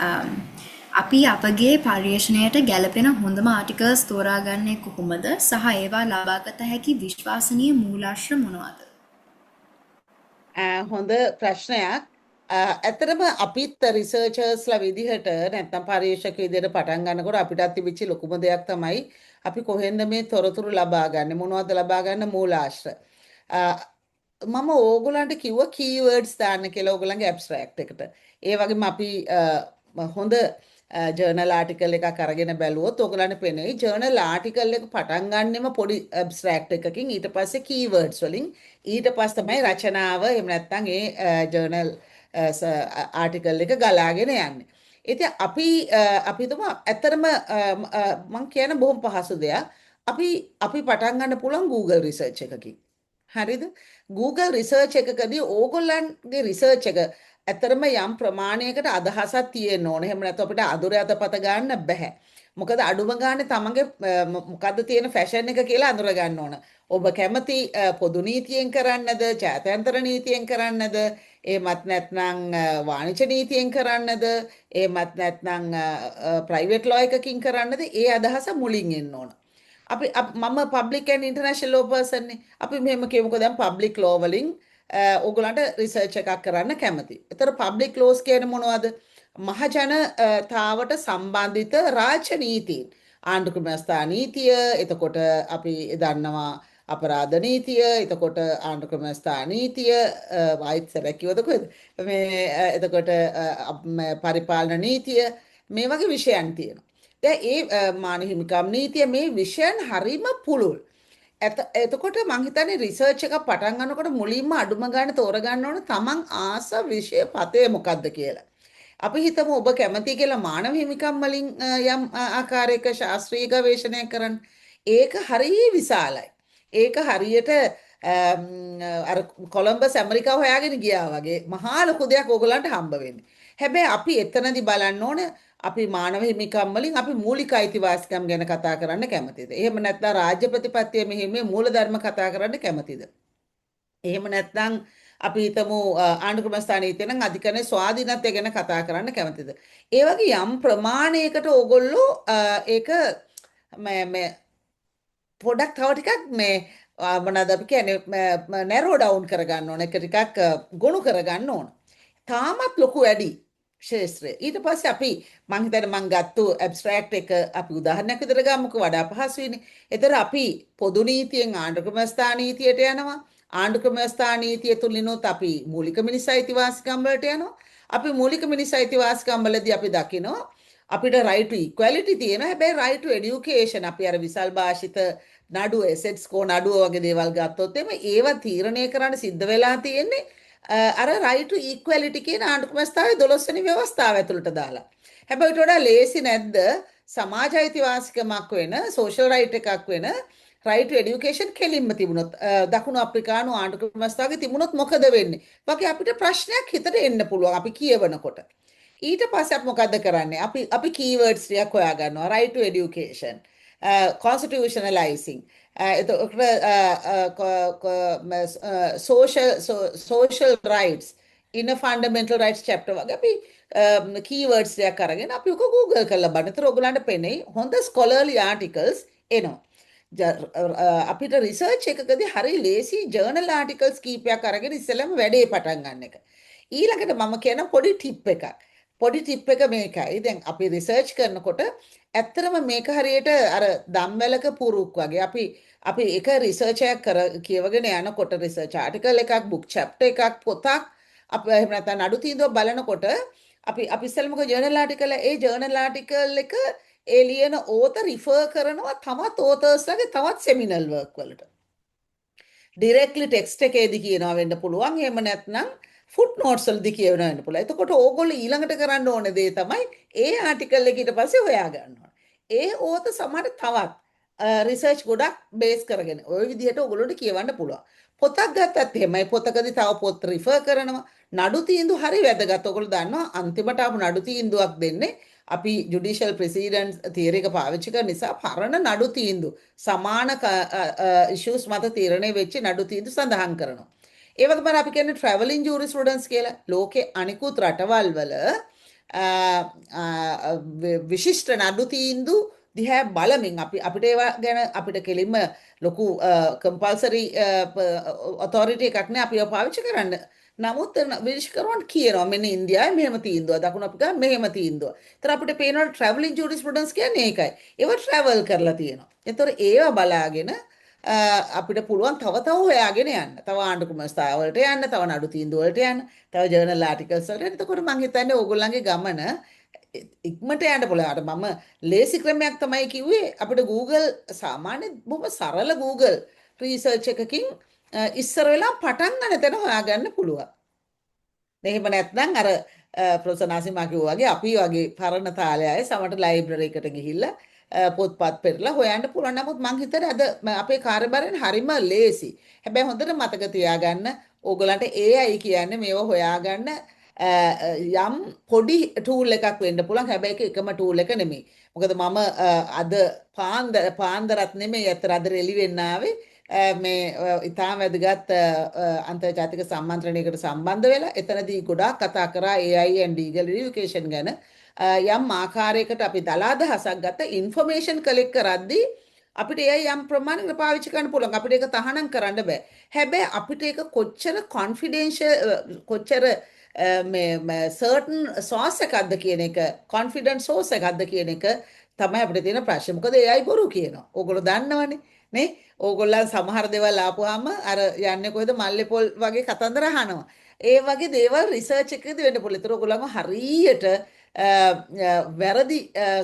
අපි අපගේ පර්යේෂණයට ගැලපෙන හොඳම articles තෝරාගන්නේ කොහොමද සහ ඒවා ලබාගත හැකි විශ්වාසනීය මූලාශ්‍ර මොනවාද? හොඳ ප්‍රශ්නයක්. ඇත්තටම අපිත් රිසර්චර්ස්ලා විදිහට නැත්නම් පරීක්ෂක විදිහට පටන් ගන්නකොට අපිටත් තිබිච්ච ලොකුම දෙයක් තමයි අපි කොහෙන්ද මේ තොරතුරු ලබා ගන්න මොනවද ලබා ගන්න මූලාශ්‍ර. මම ඕගොල්ලන්ට කිව්වා කීවර්ඩ්ස් දාන්න කියලා ඕගොල්ලන්ගේ ඇබ්ස්ට්‍රැක්ට් එකට. ඒ වගේම අපි හොඳ ජර්නල් ආටිකල් එකක් අරගෙන බැලුවොත් ඕගොල්ලන්ට පේනයි ජර්නල් ආටිකල් එක පටන් ගන්නෙම පොඩි ඇබ්ස්ට්‍රැක්ට් එකකින් ඊට පස්සේ කීවර්ඩ්ස් වලින් ඊට පස්සේ තමයි රචනාව එහෙම නැත්නම් ඒ ජර්නල් ආටිකල් එක ගලාගෙන යන්නේ. ඉතින් අපි තුමා ඇත්තටම මම කියන බොහොම පහසු දෙයක්. අපි පටන් ගන්න පුළුවන් Google රිසර්ච් එකකින්. හරිද? Google රිසර්ච් එකකදී ඕගොල්ලන්ගේ රිසර්ච් එක ඇත්තරම යම් ප්‍රමාණයකට අදහසක් තියෙන්න ඕන. එහෙම නැත්නම් අපිට අඳුර අතපත ගන්න බෑ. මොකද අඩුම ගානේ තමන්ගේ මොකද්ද තියෙන ෆැෂන් එක කියලා අඳුර ගන්න ඕන. ඔබ කැමති පොදු නීතියෙන් කරන්නද, ජාත්‍යන්තර නීතියෙන් කරන්නද, එහෙමත් නැත්නම් වාණිජ නීතියෙන් කරන්නද, එහෙමත් නැත්නම් ප්‍රයිවට් ලෝ එකකින් කරන්නද? ඒ අදහස මුලින් එන්න ඕන. මම public and international law person නේ. අපි මෙහෙම කියමුකෝ දැන් පබ්ලික් ලෝ වලින් ඕගොල්ලන්ට රිසර්ච් එකක් කරන්න කැමති. ඒතර පබ්ලික් ලෝස් කියන්නේ මොනවද? මහජනතාවට සම්බන්ධිත රාජ්‍ය නීතීන්. ආණ්ඩුක්‍රම ව්‍යවස්ථා නීතිය, එතකොට අපි දන්නවා අපරාධ නීතිය, එතකොට ආණ්ඩුක්‍රම ව්‍යවස්ථා නීතිය, වෛද්‍ය කිව්වද කොහෙද? මේ එතකොට පරිපාලන නීතිය මේ වගේ විෂයන් තියෙනවා. දැන් ඒ මානව හිමිකම් නීතිය මේ විෂයන් හරීම පුළුල්. එතකොට මං හිතන්නේ රිසර්ච් එක පටන් ගන්නකොට මුලින්ම අඩුම ගන්න තෝරගන්න ඕන තමන් ආස විෂය පතේ මොකද්ද කියලා. අපි හිතමු ඔබ කැමති කියලා මානව හිමිකම් වලින් යම් ආකාරයක ශාස්ත්‍රීය ගවේෂණයක් කරන්න. ඒක හරිය විශාලයි. ඒක හරියට අර කොලම්බස් ඇමරිකාව හොයාගෙන ගියා වගේ මහා ලොකු දෙයක් ඕගොල්ලන්ට හම්බ වෙන්නේ. හැබැයි අපි එතනදී බලන්න ඕන අපි මානව හිමිකම් වලින් අපි මූලික අයිතිවාසිකම් ගැන කතා කරන්න කැමතිද? එහෙම නැත්නම් රාජ්‍ය ප්‍රතිපත්තිය මෙහිමේ මූලධර්ම කතා කරන්න කැමතිද? එහෙම නැත්නම් අපි හිතමු ආණ්ඩුක්‍රම ස්ථානීය නම් අධිකරණයේ ස්වාධීනත්වය ගැන කතා කරන්න කැමතිද? ඒ වගේ යම් ප්‍රමාණයකට ඕගොල්ලෝ ඒක මේ පොඩක් තව ටිකක් මේ මොනවාද අපි කියන්නේ නැරෝ ඩවුන් කරගන්න ඕන. ඒක ටිකක් ගොනු කරගන්න ඕන. තාමත් ලොකු වැඩි ශේත්‍රය. ඊට පස්සේ අපි මං හිතන්නේ මං ගත්තු ඇබ්ස්ට්‍රැක්ට් එක අපි උදාහරණයක් විදිහට ගමුකෝ වඩා පහසුයිනේ. ඒතර අපි පොදු නීතියෙන් ආණ්ඩුක්‍රම ව්‍යවස්ථා නීතියට යනවා. ආණ්ඩුක්‍රම ව්‍යවස්ථා නීතිය තුලිනුත් අපි මූලික මිනිස් අයිතිවාසිකම් වලට යනවා. අපි මූලික මිනිස් අයිතිවාසිකම් වලදී අපි දකිනවා අපිට right to equality තියෙනවා. හැබැයි right to education අපි අර විසල් භාෂිත නඩුව assets කෝ නඩුව වගේ දේවල් ගත්තොත් එimhe ඒවා තීරණය කරන්න සිද්ධ වෙලා තියෙන්නේ අර right to equality කියන ආණ්ඩුක්‍රම ව්‍යවස්ථාවේ 12 වෙනි ව්‍යවස්ථාව ඇතුළට දාලා. හැබැයි ඊට වඩා ලේසි නැද්ද සමාජ අයිතිවාසිකමක් වෙන social right එකක් වෙන right to education කෙලින්ම තිබුණොත් දකුණු අප්‍රිකානු ආණ්ඩුක්‍රම ව්‍යවස්ථාවේ තිබුණොත් මොකද වෙන්නේ? වගේ අපිට ප්‍රශ්නයක් හිතට එන්න පුළුවන් අපි කියවනකොට. ඊට පස්සේ අපි මොකද්ද කරන්නේ? අපි keywords ටිකක් හොයා ගන්නවා. right to education, constitutionalizing, social rights, inner fundamental rights chapter වගේ අපි keywords ටිකක් අරගෙන අපි ඔක Google කරලා බලන. ඒතර ඔයගලන්ට පෙන්නේ හොඳ scholarly articles එනවා. අපිට රිසර්ච් එකකදී හරි ලේසි ජර්නල් ආටිකල්ස් කීපයක් අරගෙන ඉස්සෙල්ලම වැඩේ පටන් ගන්න එක. ඊළඟට මම කියන පොඩි ටිප් එකක්. පොඩි ටිප් එක මේකයි. දැන් අපි රිසර්ච් කරනකොට ඇත්තටම මේක හරියට අර දම්වැලක පුරුක් වගේ. අපි එක රිසර්ච් එකක් කියවගෙන යනකොට රිසර්ච් ආටිකල් එකක්, බුක් චැප්ටර් එකක්, පොතක් එහෙම නැත්නම් නඩු තීන්දුව බලනකොට අපි ඉස්සෙල්ලම ජර්නල් ආටිකල් ඒ ජර්නල් ආටිකල් එක ඒ ලියන ඕතර් රිෆර් කරනවා තවත් ඕතර්ස්ලගේ තවත් සෙමිනල් වර්ක් වලට. ඩිරෙක්ට්ලි ටෙක්ස්ට් එකේදී කියනවා වෙන්න පුළුවන්. එහෙම නැත්නම් ෆුට් නෝට්ස් වලදී කියනවා වෙන්න පුළුවන්. එතකොට ඕගොල්ලෝ ඊළඟට කරන්න ඕන දේ තමයි ඒ ආටිකල් එක ඊට පස්සේ හොයා ගන්න ඕන. ඒ ඕතර් සමහර තවත් රිසර්ච් ගොඩක් බේස් කරගෙන ওই විදිහට ඔයගොල්ලෝට කියවන්න පුළුවන්. පොතක් ගත්තත් එහෙමයි පොතකදී තව පොත් රිෆර් කරනවා. නඩු තීන්දුව හරි වැදගත්. ඔයගොල්ලෝ දන්නවා අන්තිමට ආපු නඩු තීන්දුවක් දෙන්නේ අපි ජුඩිෂල් ප්‍රෙසිඩන්ට් තියරි එක පාවිච්චි කරන නිසා පරණ නඩු තීන්දුව සමාන ඉෂුස් මත තීරණය වෙච්ච නඩු තීන්දුව සඳහන් කරනවා. ඒ වගේම අපි කියන්නේ ට්‍රැවලින් ජූරිස්ප්‍රුඩන්ස් කියලා. ලෝකේ අනිකුත් රටවල් වල විශිෂ්ට නඩු තීන්දුව දිහා බලමින් අපිට ඒවා ගැන අපිට කෙලින්ම ලොකු කම්පල්සරි ඔතොරිටි එකක් නෑ අපි ඒවා පාවිච්චි කරන්න. නමුත් විනිශ්චයකරුවන් කියනවා මෙන්න ඉන්දියාවේ මෙහෙම තීන්දුව, දකුණු අප්‍රිකාවේ මෙහෙම තීන්දුව. ඒතර අපිට පේනවා ට්‍රැවලින් ජූරිස්ප්‍රුඩන්ස් කියන්නේ ඒකයි. ඒවා ට්‍රැවල් කරලා තියෙනවා. ඒතර ඒවා බලාගෙන අපිට පුළුවන් තව හොයාගෙන යන්න. තව ආණ්ඩුක්‍රම ස්ථාවරවලට යන්න, තව නඩු තීන්දුව වලට යන්න, තව ජර්නල් ආටිකල්ස් වලට. එතකොට මම හිතන්නේ ඕගොල්ලන්ගේ ගමන ඉක්මට යන්න පුළුවන්. මම ලේසි ක්‍රමයක් තමයි කිව්වේ අපිට Google සාමාන්‍ය බොහොම සරල Google රිසර්ච් එකකින් ඉස්සර වෙලා පටන් ගන්න තැන හොයාගන්න පුළුවන්. එහෙම නැත්නම් අර ප්‍රොෆෙසර් නාසිමා කිව්වා වගේ අපි වගේ පරණ තාලේ අය සමහරට ලයිබ්‍රරි එකට ගිහිල්ලා පොත්පත් පෙරලා හොයන්න පුළුවන්. නමුත් මං හිතන්නේ අද අපේ කාර්යභාරයෙන් හරිම ලේසි. හැබැයි හොඳට මතක තියාගන්න ඕගලන්ට AI කියන්නේ මේව හොයාගන්න යම් පොඩි ටූල් එකක් වෙන්න පුළුවන්. හැබැයි ඒක එකම ටූල් එක නෙමෙයි. මොකද මම අද පාන්දරත් නෙමෙයි අතර අද රෙලි වෙන්න ආවේ මේ ඉතාම වැදගත් අන්තර්ජාතික සම්මන්ත්‍රණයකට සම්බන්ධ වෙලා එතනදී ගොඩාක් කතා කරා AI and legal education ගැන. යම් ආකාරයකට අපි දලා අදහසක් ගත්ත ඉන්ෆර්මේෂන් කලෙක්ට් කරද්දී අපිට AI යම් ප්‍රමාණයකට පාවිච්චි කරන්න පුළුවන්. අපිට ඒක තහනම් කරන්න බෑ. හැබැයි අපිට ඒක කොච්චර කොන්ෆිඩෙන්ෂල් කොච්චර මේ certain source එකක්ද කියන එක confident source එකක්ද කියන එක තමයි අපිට තියෙන ප්‍රශ්නේ. මොකද AI බොරු කියනවා. ඕගොල්ලෝ දන්නවනේ නේ. ඕගොල්ලන් සමහර දේවල් ආපුවාම අර යන්නේ කොහෙද මල්ලේ පොල් වගේ කතන්දර අහනවා. ඒ වගේ දේවල් රිසර්ච් එකකදී වෙන්න පුළුවන්. ඒතර ඕගොල්ලන්ව හරියට වැරදි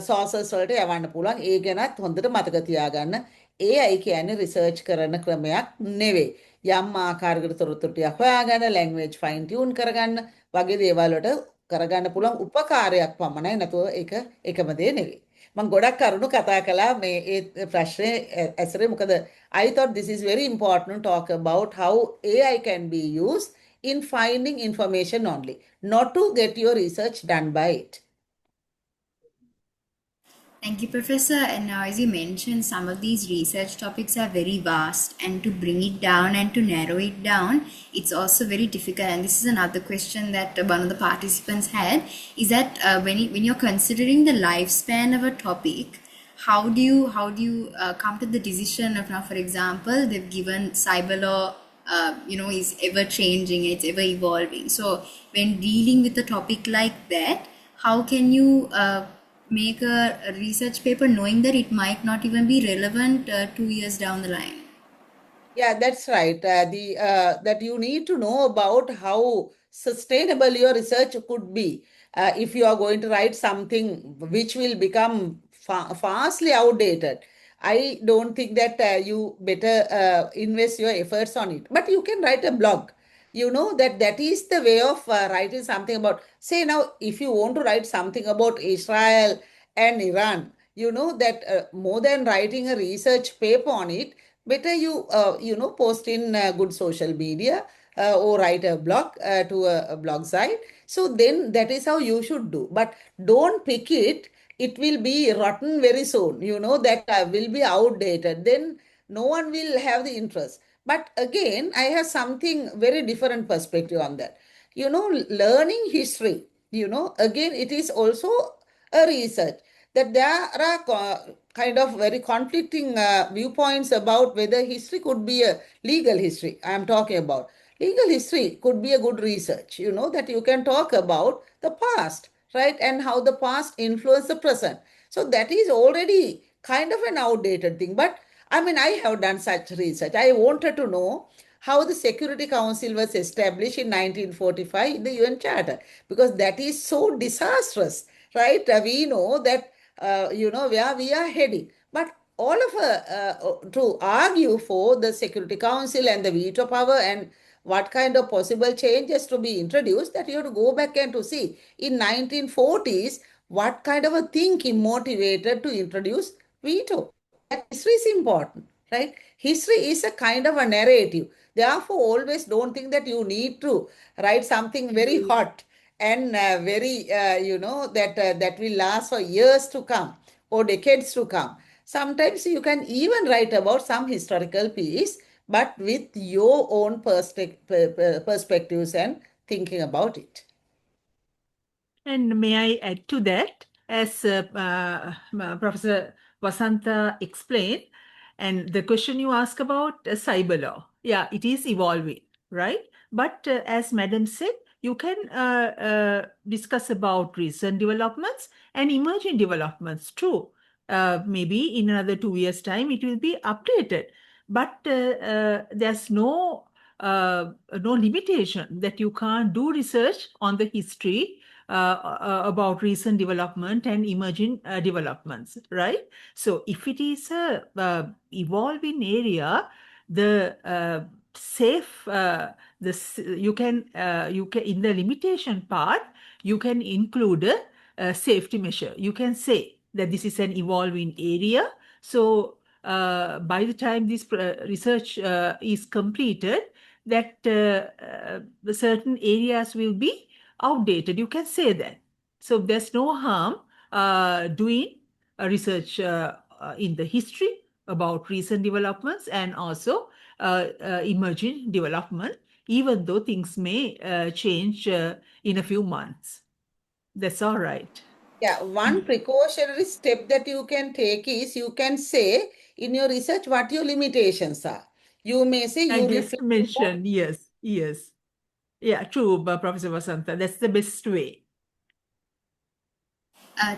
sources වලට යවන්න පුළුවන්. ඒ ගැනත් හොඳට මතක තියාගන්න. AI කියන්නේ රිසර්ච් කරන ක්‍රමයක් නෙවෙයි. යම් ආකාරයකට තොරතුරු ටික හොයාගන්න, language fine tune කරගන්න වගේ දේවල් වලට කරගන්න පුළුවන් උපකාරයක් පමණයි. නැතුව ඒක එකම දේ නෙවෙයි. මම ගොඩක් කරුණු කතා කළා මේ ඒ ප්‍රශ්නේ ඇසුරේ. මොකද I thought this is very important to talk about how AI can be used in finding information only, not to get your research done by it. Thank you, Professor. And now, as you mentioned, some of these research topics are very vast, and to bring it down and to narrow it down, it's also very difficult. And this is another question that one of the participants had, is that when you're considering the lifespan of a topic, how do you come to the decision of, now, for example, they've given cyber law, is ever changing, it's ever evolving. So when dealing with a topic like that, how can you make a research paper knowing that it might not even be relevant 2 years down the line? Yeah, that's right. That you need to know about how sustainable your research could be. If you are going to write something which will become vastly outdated, I don't think that you better invest your efforts on it. But you can write a blog. You know that is the way of writing something about, say now, if you want to write something about Israel and Iran, you know that more than writing a research paper on it, better you post in good social media or write a blog to a blog site. So then that is how you should do. But don't pick it. It will be rotten very soon. You know that will be outdated. Then no one will have the interest. But again, I have something very different perspective on that. Learning history, again, it is also a research. that there are kind of very conflicting viewpoints about whether history could be a legal history. I am talking about. Legal history could be a good research, that you can talk about the past, right? And how the past influenced the present. So that is already kind of an outdated thing. But I mean, I have done such research. I wanted to know how the Security Council was established in 1945 in the UN Charter, because that is so disastrous, right? We know that, where we are heading. But all of to argue for the Security Council and the veto power and what kind of possible changes to be introduced, that you have to go back and to see in 1940s what kind of a thinking motivated to introduce veto. That history is important, right? History is a kind of a narrative. Therefore, always don't think that you need to write something very hot and very, that will last for years to come or decades to come. Sometimes you can even write about some historical piece, but with your own perspectives and thinking about it. And may I add to that, as Professor Wasantha explained, and the question you ask about cyber law, yeah, it is evolving, right? But as Madam said, you can discuss about recent developments and emerging developments too. Maybe in another 2 years' time, it will be updated. But there's no limitation that you can't do research on the history about recent development and emerging developments, right? So if it is a evolving area, the safe you can in the limitation part you can include a safety measure. You can say that this is an evolving area. So by the time this research is completed, that certain areas will be outdated. You can say that. So there's no harm doing research in the history about recent developments and also emerging development, even though things may change in a few months. That's all right. Yeah, one precautionary step that you can take is you can say in your research what your limitations are. You may say I you just reflect. mentioned, yes. Yeah, true, Professor Wasantha. That's the best way.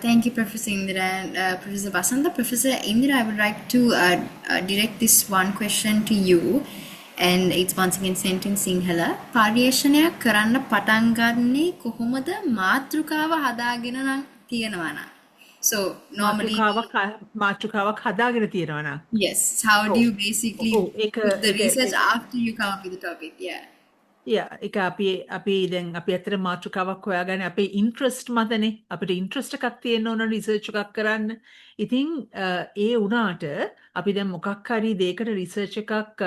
Thank you, Professor Indira and Professor Wasantha. Professor Indira, I would like to direct this one question to you. And it's once again sent in Sinhala. පර්යේෂණයක් කරන්න පටන් ගන්නේ කොහොමද මාතෘකාව හදාගෙන නම් තියෙනවා නම්. So normally මාතෘකාවක් හදාගෙන තියෙනවා නම්. Yes, how do you basically put the research after you come up with the topic? Yeah. ඒක අපි දැන් අපි ඇත්තට මාතෘකාවක් හොයාගන්නේ අපේ ඉන්ට්‍රස්ට් මතනේ. අපිට ඉන්ට්‍රස්ට් එකක් තියෙන්න ඕන රිසර්ච් එකක් කරන්න. ඉතින් ඒ වුණාට අපි දැන් මොකක් හරි දෙයකට රිසර්ච් එකක්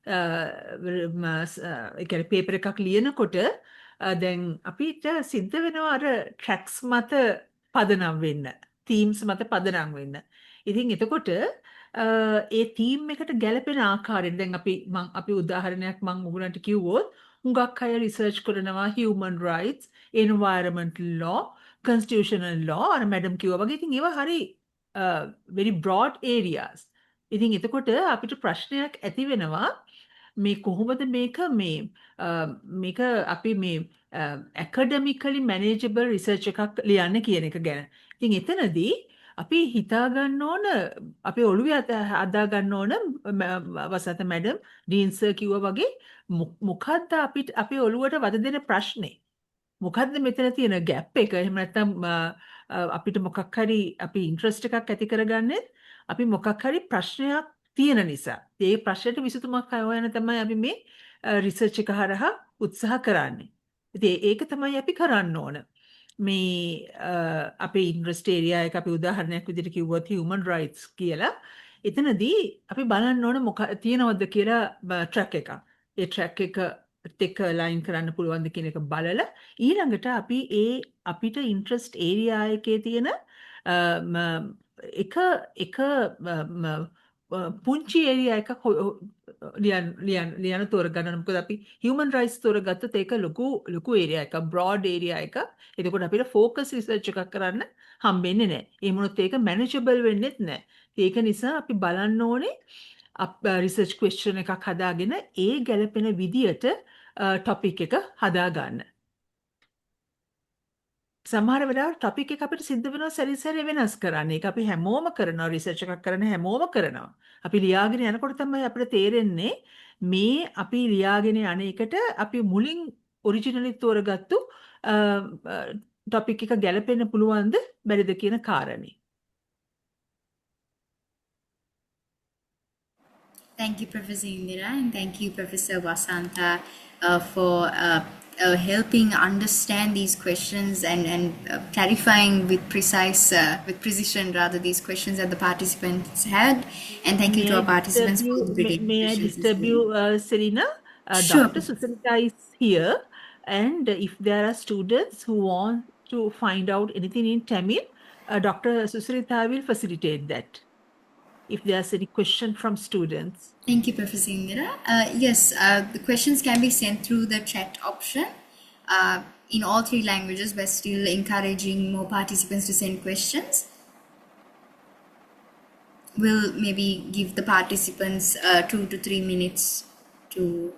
ඒ කියන්නේ පේපර් එකක් ලියනකොට දැන් අපිට සිද්ධ වෙනවා අර ට්‍රැක්ස් මත පදනම් වෙන්න. තීම්ස් මත පදනම් වෙන්න. ඉතින් එතකොට ඒ තීම් එකට ගැලපෙන ආකාරයෙන් දැන් අපි උදාහරණයක් මම උගලන්ට කිව්වොත් හුඟක් අය රිසර්ච් කරනවා human rights, environmental law, constitutional law අර මැඩම් කිව්වා වගේ. ඉතින් ඒවා හරි very broad areas. ඉතින් එතකොට අපිට ප්‍රශ්නයක් ඇති වෙනවා මේ කොහොමද මේක අපි මේ academically manageable research එකක් ලියන්න කියන එක ගැන. ඉතින් එතනදී අපි හිතා ගන්න ඕන අපි ඔළුවේ හදා ගන්න ඕන වසන්ත මැඩම් ඩීන් සර් කිව්වා වගේ මොකද්ද අපේ ඔළුවට වද දෙන ප්‍රශ්නේ මොකද්ද මෙතන තියෙන ગેප් එක එහෙම නැත්නම් අපිට මොකක් හරි අපි ඉන්ට්‍රස්ට් එකක් ඇති කරගන්නේ අපි මොකක් හරි ප්‍රශ්නයක් තියෙන නිසා ඒ ප්‍රශ්නෙට විසඳුමක් හොයන තමයි අපි මේ රිසර්ච් එක හරහා උත්සාහ කරන්නේ. ඉතින් ඒක තමයි අපි කරන්න ඕන. මේ අපේ ඉන්ඩස්ට්‍රි ඒරියා එක අපි උදාහරණයක් විදිහට කිව්වොත් human rights කියලා. එතනදී අපි බලන්න ඕන මොකක් තියෙනවද කියලා ට්‍රැක් එකක්. ඒ ට්‍රැක් එක ලයින් කරන්න පුළුවන්ද කියන එක බලලා ඊළඟට අපි අපිට ඉන්ට්‍රස්ට් ඒරියා එකේ තියෙන එක පුංචි ඒරියා එකක් ලියන තෝරගන්න. මොකද අපි human rights තෝරගත්තොත් ඒක ලොකු area එකක්, broad area එකක්. එතකොට අපිට focus research එකක් කරන්න හම්බෙන්නේ නැහැ. ඒ මොනොත් ඒක manageable වෙන්නෙත් නැහැ. ඒක නිසා අපි බලන්න ඕනේ research question එකක් හදාගෙන ඒ ගැලපෙන විදියට topic එක හදාගන්න. සමහර වෙලාවට topic එක අපිට සිද්ධ වෙනවා සැරිසැරේ වෙනස් කරන්න. ඒක අපි හැමෝම කරනවා, research එකක් කරන හැමෝම කරනවා. අපි ලියාගෙන යනකොට තමයි අපිට තේරෙන්නේ මේ අපි ලියාගෙන යන එකට අපි මුලින් originally තෝරගත්තු topic එක ගැලපෙන්න පුළුවන්ද බැරිද කියන කාරණේ. Thank you, Professor Indira, and thank you, Professor Wasantha, for helping understand these questions and clarifying with precision rather these questions that the participants had. And thank you to our participants for the brilliant May I questions. disturb you, Serena? Sure. Dr. Susanita is here, and if there are students who want to find out anything in Tamil, Dr. Susanita will facilitate that. If there's any question from students. Thank you, Professor Indira. Yes, the questions can be sent through the chat option in all 3 languages. We're still encouraging more participants to send questions. We'll maybe give the participants 2 to 3 minutes to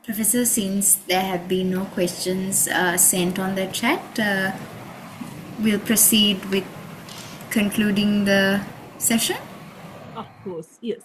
Professor, since there have been no questions sent on the chat, we'll proceed with concluding the session. Of course, yes.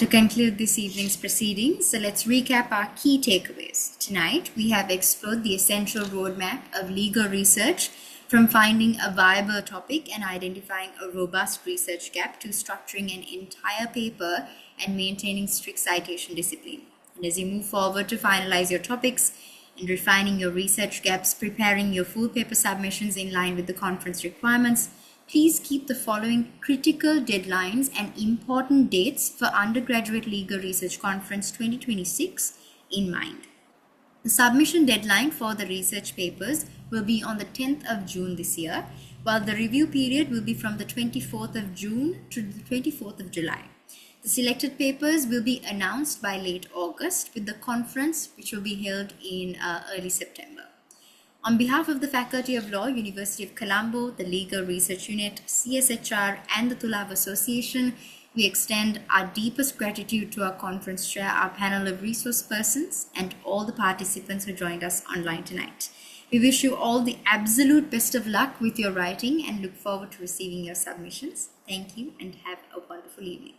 To conclude this evening's proceedings, so let's recap our key takeaways. Tonight, we have explored the essential roadmap of legal research from finding a viable topic and identifying a robust research gap to structuring an entire paper and maintaining strict citation discipline. And as you move forward to finalize your topics and refining your research gaps, preparing your full paper submissions in line with the conference requirements, please keep the following critical deadlines and important dates for Undergraduate Legal Research Conference 2026 in mind. The submission deadline for the research papers will be on the 10th of June this year, while the review period will be from the 24th of June to the 24th of July. The selected papers will be announced by late August, with the conference which will be held in early September. On behalf of the Faculty of Law, University of Colombo, the Legal Research Unit, CSHR, and the Thulawa Association, we extend our deepest gratitude to our conference chair, our panel of resource persons, and all the participants who joined us online tonight. We wish you all the absolute best of luck with your writing and look forward to receiving your submissions. Thank you and have a wonderful evening.